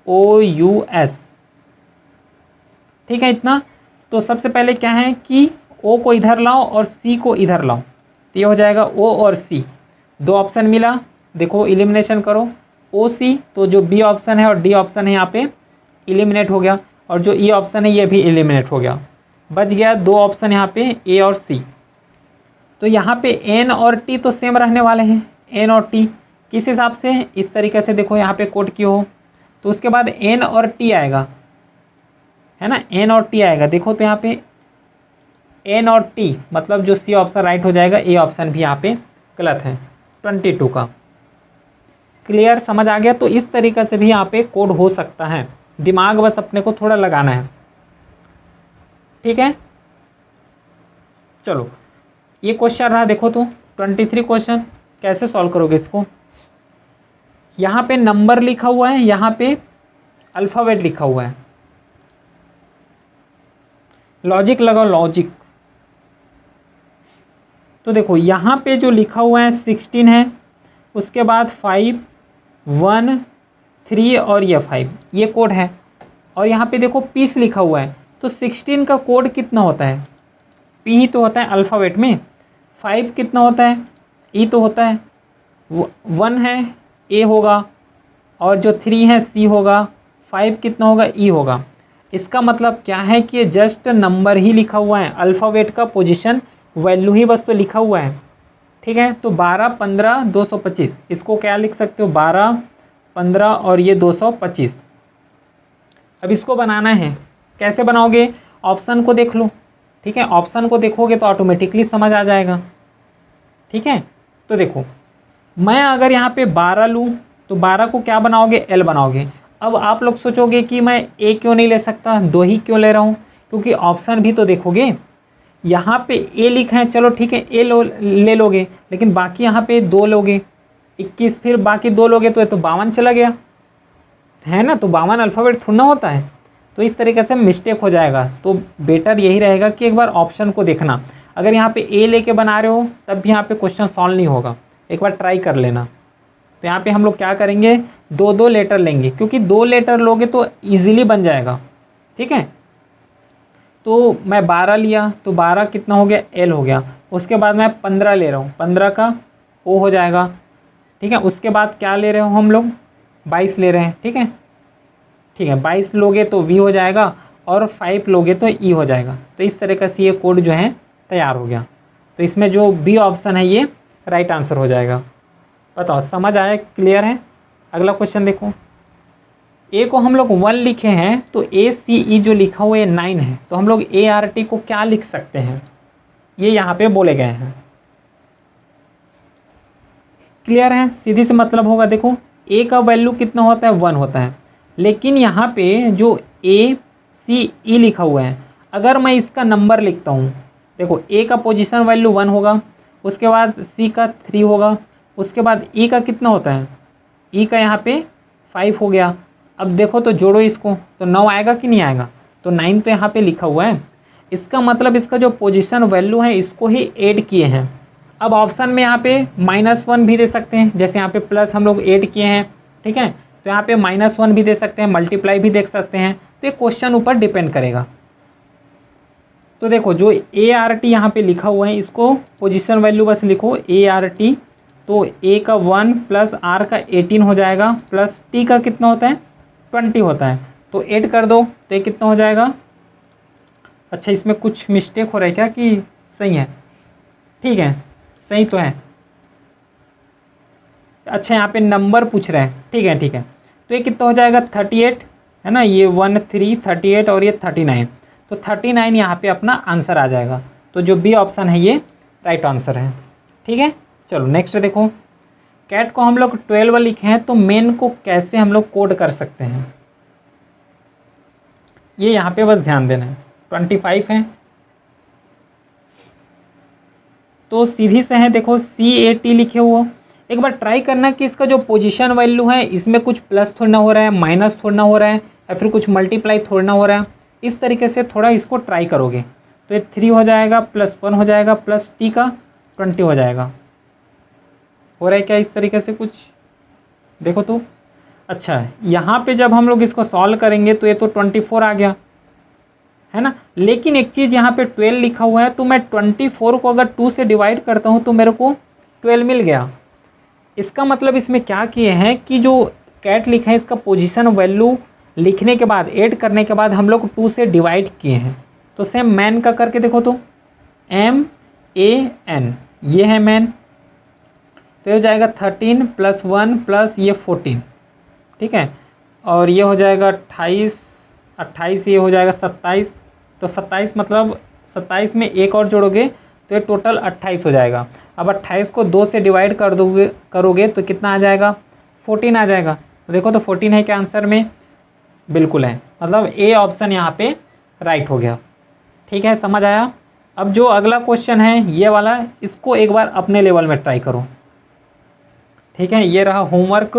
CONTINUOUS, ठीक है इतना। तो सबसे पहले क्या है कि O को इधर लाओ और C को इधर लाओ, तो ये हो जाएगा O और C, दो ऑप्शन मिला। देखो इलिमिनेशन करो, OC, तो जो B ऑप्शन है और D ऑप्शन है यहाँ पे इलिमिनेट हो गया, और जो E ऑप्शन है ये भी इलिमिनेट हो गया। बच गया दो ऑप्शन यहाँ पे A और C। तो यहाँ पे N और T तो सेम रहने वाले हैं, N और T किस हिसाब से, इस तरीके से देखो यहाँ पे कोड किए हो। तो उसके बाद N और T आएगा, है ना, N और T आएगा। देखो तो यहाँ पे N और T मतलब जो C ऑप्शन राइट हो जाएगा, A ऑप्शन भी यहाँ पे गलत है 22 का। क्लियर, समझ आ गया। तो इस तरीके से भी यहाँ पे कोड हो सकता है, दिमाग बस अपने को थोड़ा लगाना है, ठीक है। चलो ये क्वेश्चन रहा, देखो तो 23 क्वेश्चन कैसे सॉल्व करोगे इसको। यहाँ पे नंबर लिखा हुआ है, यहाँ पे अल्फाबेट लिखा हुआ है, लॉजिक लगाओ लॉजिक। तो देखो यहाँ पे जो लिखा हुआ है 16 है, उसके बाद 5 1 3 और ये 5, ये कोड है। और यहाँ पे देखो पीस लिखा हुआ है, तो 16 का कोड कितना होता है, पी ही तो होता है अल्फ़ाबेट में। 5 कितना होता है, ई तो होता है। 1 है ए होगा, और जो 3 है सी होगा। 5 कितना होगा, ई होगा। इसका मतलब क्या है कि जस्ट नंबर ही लिखा हुआ है, अल्फ़ाबेट का पोजीशन वैल्यू ही बस तो लिखा हुआ है, ठीक है। तो 12 15 225, इसको क्या लिख सकते हो, 12 15 और ये 225। अब इसको बनाना है, कैसे बनाओगे, ऑप्शन को देख लो, ठीक है। ऑप्शन को देखोगे तो ऑटोमेटिकली समझ आ जाएगा, ठीक है। तो देखो मैं अगर यहाँ पे 12 लूँ तो 12 को क्या बनाओगे, एल बनाओगे। अब आप लोग सोचोगे कि मैं ए क्यों नहीं ले सकता, 2 ही क्यों ले रहा हूँ, क्योंकि ऑप्शन भी तो देखोगे। यहाँ पे ए लिखा है, चलो ठीक है ए ले लोगे, लेकिन बाकी यहाँ पे 2 लोगे, 21, फिर बाकी 2 लोगे तो ये तो 52 चला गया, है ना। तो 52 अल्फ़ाबेट थोड़ा ना होता है, तो इस तरीके से मिस्टेक हो जाएगा। तो बेटर यही रहेगा कि एक बार ऑप्शन को देखना। अगर यहाँ पे ए लेके बना रहे हो तब भी यहाँ पे क्वेश्चन सॉल्व नहीं होगा, एक बार ट्राई कर लेना। तो यहाँ पे हम लोग क्या करेंगे, 2 लेटर लेंगे, क्योंकि 2 लेटर लोगे तो ईजिली बन जाएगा, ठीक है। तो मैं 12 लिया, तो 12 कितना हो गया, एल हो गया। उसके बाद मैं 15 ले रहा हूँ, 15 का ओ हो जाएगा, ठीक है। उसके बाद क्या ले रहे हो हम लोग, 22 ले रहे हैं, ठीक है, ठीक है। 22 लोगे तो वी हो जाएगा, और 5 लोगे तो ई हो जाएगा। तो इस तरीके से ये कोड जो है तैयार हो गया। तो इसमें जो बी ऑप्शन है ये राइट आंसर हो जाएगा। बताओ समझ आया, क्लियर है। अगला क्वेश्चन देखो, ए को हम लोग 1 लिखे हैं, तो ए सी ई जो लिखा हुआ है 9 है, तो हम लोग ए आर टी को क्या लिख सकते हैं, ये यहाँ पे बोले गए हैं। क्लियर है, सीधी से मतलब होगा। देखो ए का वैल्यू कितना होता है, 1 होता है, लेकिन यहाँ पे जो ए सी ई लिखा हुआ है, अगर मैं इसका नंबर लिखता हूँ, देखो ए का पोजीशन वैल्यू 1 होगा, उसके बाद सी का 3 होगा, उसके बाद ई का कितना होता है, ई का यहाँ पे 5 हो गया। अब देखो तो जोड़ो इसको, तो 9 आएगा कि नहीं आएगा, तो 9 तो यहाँ पे लिखा हुआ है। इसका मतलब इसका जो पोजीशन वैल्यू है इसको ही ऐड किए हैं। अब ऑप्शन में यहाँ पे -1 भी दे सकते हैं, जैसे यहाँ पे प्लस हम लोग ऐड किए हैं, ठीक है। तो यहाँ पे -1 भी दे सकते हैं, मल्टीप्लाई भी देख सकते हैं। तो ये क्वेश्चन ऊपर डिपेंड करेगा। तो देखो जो ए आर टी यहाँ पे लिखा हुआ है, इसको पोजीशन वैल्यू बस लिखो ए आर टी। तो ए का 1 प्लस आर का 18 हो जाएगा, प्लस टी का कितना होता है 20 होता है, तो ऐड कर दो तो ये कितना हो जाएगा। अच्छा इसमें कुछ मिस्टेक हो रहा है क्या कि सही है, ठीक है सही तो है। अच्छा यहाँ पे नंबर पूछ रहे हैं, ठीक है ठीक है। तो ये कितना हो जाएगा 38, है ना, ये 1 3 38 और ये 39, तो 39 यहाँ पे अपना आंसर आ जाएगा। तो जो बी ऑप्शन है ये राइट आंसर है, ठीक है। चलो नेक्स्ट देखो, कैट को हम लोग 12 लिखे हैं, तो मेन को कैसे हम लोग कोड कर सकते हैं। ये यहाँ पे बस ध्यान देना है। 25 है तो सीधी से है, देखो CAT लिखे हुआ। एक बार ट्राई करना कि इसका जो पोजीशन वैल्यू है इसमें कुछ प्लस थोड़ा ना हो रहा है, माइनस थोड़ा ना हो रहा है, या फिर कुछ मल्टीप्लाई थोड़ा ना हो रहा है। इस तरीके से थोड़ा इसको ट्राई करोगे तो ये 3 हो जाएगा, +1 हो जाएगा, प्लस T का 20 हो जाएगा। हो रहा है क्या इस तरीके से कुछ? देखो तो अच्छा, यहाँ पे जब हम लोग इसको सॉल्व करेंगे तो ये तो 24 आ गया है ना। लेकिन एक चीज़ यहाँ पे 12 लिखा हुआ है, तो मैं 24 को अगर 2 से डिवाइड करता हूँ तो मेरे को 12 मिल गया। इसका मतलब इसमें क्या किए हैं कि जो कैट लिखा है इसका पोजीशन वैल्यू लिखने के बाद, ऐड करने के बाद हम लोग 2 से डिवाइड किए हैं। तो सेम मैन का करके देखो तो MAN, ये है मैन, तो ये हो जाएगा 13 + 1 प्लस ये 14, ठीक है। और ये हो जाएगा 28, ये हो जाएगा 27। तो 27 मतलब 27 में एक और जोड़ोगे तो ये टोटल 28 हो जाएगा। अब 28 को 2 से डिवाइड करोगे तो कितना आ जाएगा? 14 आ जाएगा। तो देखो तो 14 है क्या आंसर में? बिल्कुल है, मतलब ए ऑप्शन यहाँ पे राइट हो गया। ठीक है, समझ आया? अब जो अगला क्वेश्चन है ये वाला, इसको एक बार अपने लेवल में ट्राई करो। ठीक है, ये रहा होमवर्क।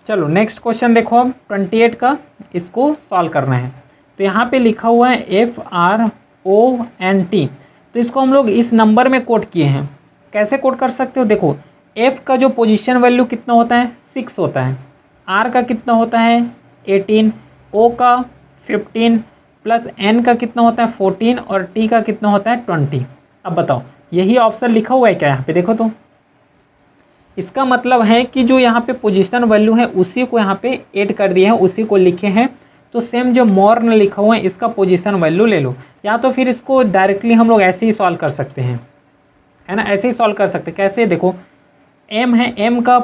चलो नेक्स्ट क्वेश्चन देखो, अब 28 का इसको सॉल्व करना है। तो यहाँ पे लिखा हुआ है FRONT, तो इसको हम लोग इस नंबर में कोट किए हैं। कैसे कोट कर सकते हो? देखो F का जो पोजीशन वैल्यू कितना होता है? 6 होता है। R का कितना होता है? 18, O का 15, प्लस N का कितना होता है? 14, और T का कितना होता है? 20। अब बताओ यही ऑप्शन लिखा हुआ है क्या यहाँ पे? देखो तो इसका मतलब है कि जो यहाँ पे पोजीशन वैल्यू है उसी को यहाँ पे ऐड कर दिए हैं, उसी को लिखे हैं। तो सेम जो मॉर्न लिखा हुआ है इसका पोजीशन वैल्यू ले लो, या तो फिर इसको डायरेक्टली हम लोग ऐसे ही सॉल्व कर सकते हैं, है ना। ऐसे ही सॉल्व कर सकते हैं। कैसे? देखो M है, M का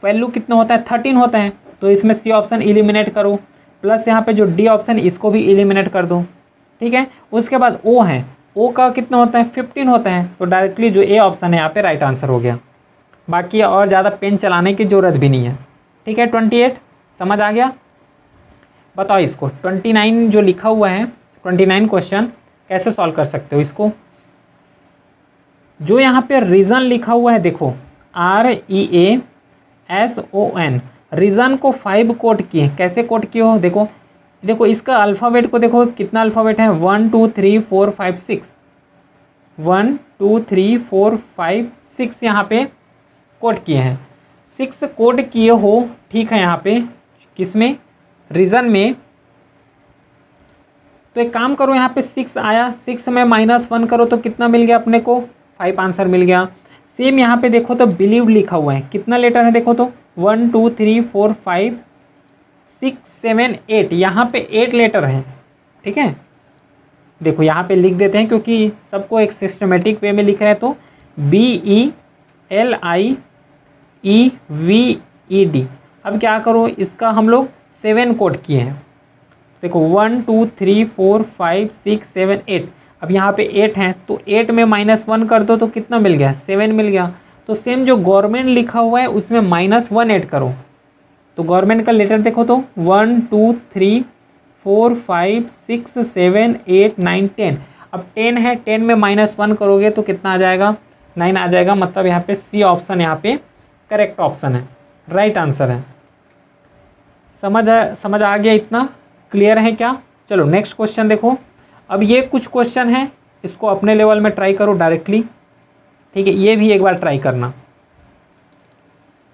वैल्यू कितना होता है? 13 होता है। तो इसमें C ऑप्शन इलिमिनेट करो, प्लस यहाँ पे जो D ऑप्शन इसको भी इलिमिनेट कर दो। ठीक है, उसके बाद O है, O का कितना होता है? 15 होता है। तो डायरेक्टली जो A ऑप्शन है यहाँ पे राइट आंसर हो गया। बाकी और ज़्यादा पेन चलाने की ज़रूरत भी नहीं है। ठीक है, 28 समझ आ गया? बताओ इसको 29 जो लिखा हुआ है, 29 क्वेश्चन कैसे सॉल्व कर सकते हो इसको? जो यहाँ पे रीज़न लिखा हुआ है, देखो REASON, रीज़न को 5 कोट किए। कैसे कोट किए हो? देखो इसका अल्फ़ाबेट को देखो, कितना अल्फ़ाबेट है? 1 2 3 4 5 6, 1 2 3 4 5 6 यहाँ पे कोट किए हैं। 6 कोट किए हो, ठीक है। यहाँ पे किसमें? रीज़न में। तो एक काम करो, यहाँ पे 6 आया, 6 में -1 करो तो कितना मिल गया अपने को? 5 आंसर मिल गया। सेम यहाँ पे देखो तो बिलीव लिखा हुआ है, कितना लेटर है? देखो तो 1 2 3 4 5 6 7 8, यहाँ पे 8 लेटर हैं। ठीक है, देखो यहाँ पे लिख देते हैं क्योंकि सबको एक सिस्टमेटिक वे में लिख रहे हैं। तो BELIEVED। अब क्या करो, इसका हम लोग 7 कोट किए हैं। देखो 1 2 3 4 5 6 7 8, अब यहाँ पे 8 हैं तो 8 में -1 कर दो तो कितना मिल गया? 7 मिल गया। तो सेम जो गवर्नमेंट लिखा हुआ है उसमें -1 ऐड करो। तो गवर्नमेंट का लेटर देखो तो 1 2 3 4 5 6 7 8 9 10, अब 10 है, 10 में -1 करोगे तो कितना आ जाएगा? 9 आ जाएगा। मतलब यहाँ पे C ऑप्शन यहाँ पे करेक्ट ऑप्शन है, राइट आंसर है। समझ आ गया? इतना क्लियर है क्या? चलो नेक्स्ट क्वेश्चन देखो। अब ये कुछ क्वेश्चन है, इसको अपने लेवल में ट्राई करो डायरेक्टली। ठीक है, ये भी एक बार ट्राई करना।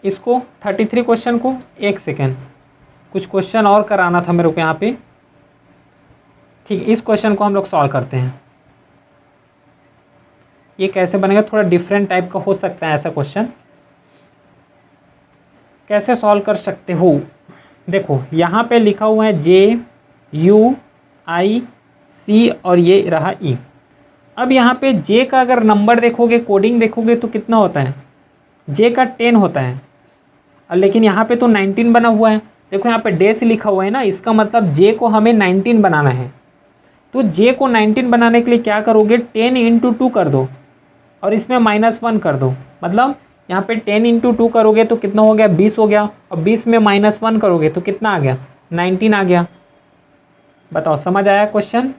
इसको 33 क्वेश्चन को, एक सेकेंड, कुछ क्वेश्चन और कराना था मेरे को यहाँ पे। ठीक है, इस क्वेश्चन को हम लोग सॉल्व करते हैं। ये कैसे बनेगा? थोड़ा डिफरेंट टाइप का हो सकता है ऐसा क्वेश्चन। कैसे सॉल्व कर सकते हो? देखो यहाँ पे लिखा हुआ है JUIC और ये रहा E। अब यहाँ पे J का अगर नंबर देखोगे, कोडिंग देखोगे तो कितना होता है? J का 10 होता है, लेकिन यहाँ पे तो 19 बना हुआ है। देखो यहाँ पे डेस लिखा हुआ है ना, इसका मतलब J को हमें 19 बनाना है। तो J को 19 बनाने के लिए क्या करोगे? 10 × 2 कर दो और इसमें -1 कर दो। मतलब यहाँ पे 10 इंटू 2 करोगे तो कितना हो गया, 20 हो गया, और 20 में -1 करोगे तो कितना आ गया, 19 आ गया। बताओ समझ आया क्वेश्चन।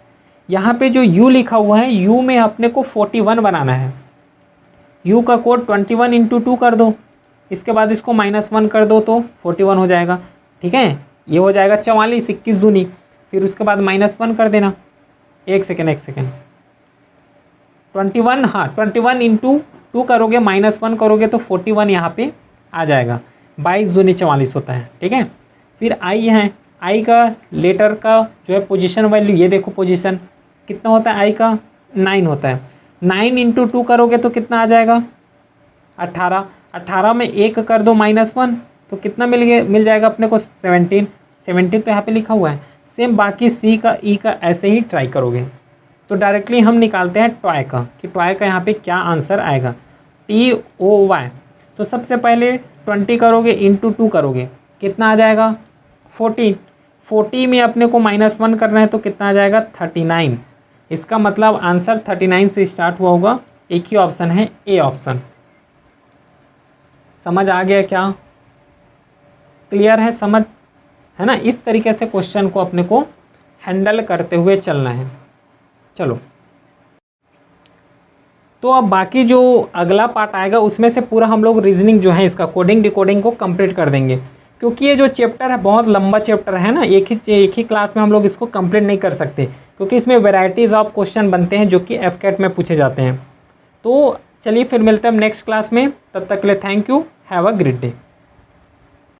यहाँ पे जो u लिखा हुआ है, u में अपने को 41 बनाना है। u का कोड 21 इंटू 2 कर दो, इसके बाद इसको -1 कर दो तो 41 हो जाएगा। ठीक है, ये हो जाएगा 44, 21 दूनी, फिर उसके बाद -1 कर देना। एक सेकेंड 21, हाँ 21 इंटू 2 करोगे, -1 करोगे तो 41 यहाँ पे आ जाएगा। 22 दूनी 44 होता है। ठीक है, फिर i है, i का लेटर का जो है पोजीशन वैल्यू, ये देखो पोजीशन कितना होता है, i का 9 होता है। 9 इंटू 2 करोगे तो कितना आ जाएगा, 18। 18 में 1 कर दो -1 तो कितना मिल जाएगा अपने को, 17। 17 तो यहाँ पे लिखा हुआ है। सेम बाकी c का, e का ऐसे ही ट्राई करोगे। तो डायरेक्टली हम निकालते हैं टॉय का, कि टॉय का यहाँ पे क्या आंसर आएगा, TOY। तो सबसे पहले 20 करोगे इंटू 2 करोगे, कितना आ जाएगा, 40। 40 में अपने को -1 करना है तो कितना आ जाएगा, 39। इसका मतलब आंसर 39 से स्टार्ट हुआ होगा। एक ही ऑप्शन है, ए ऑप्शन। समझ आ गया क्या, क्लियर है समझ, है ना। इस तरीके से क्वेश्चन को अपने को हैंडल करते हुए चलना है। चलो, तो अब बाकी जो अगला पार्ट आएगा उसमें से पूरा हम लोग रीजनिंग जो है इसका कोडिंग डिकोडिंग को कंप्लीट कर देंगे, क्योंकि ये जो चैप्टर है बहुत लंबा चैप्टर है ना, एक ही क्लास में हम लोग इसको कंप्लीट नहीं कर सकते, क्योंकि इसमें वैरायटीज ऑफ क्वेश्चन बनते हैं जो कि FCAT में पूछे जाते हैं। तो चलिए फिर मिलते हैं नेक्स्ट क्लास में, तब तक के लिए thank you, have a great day.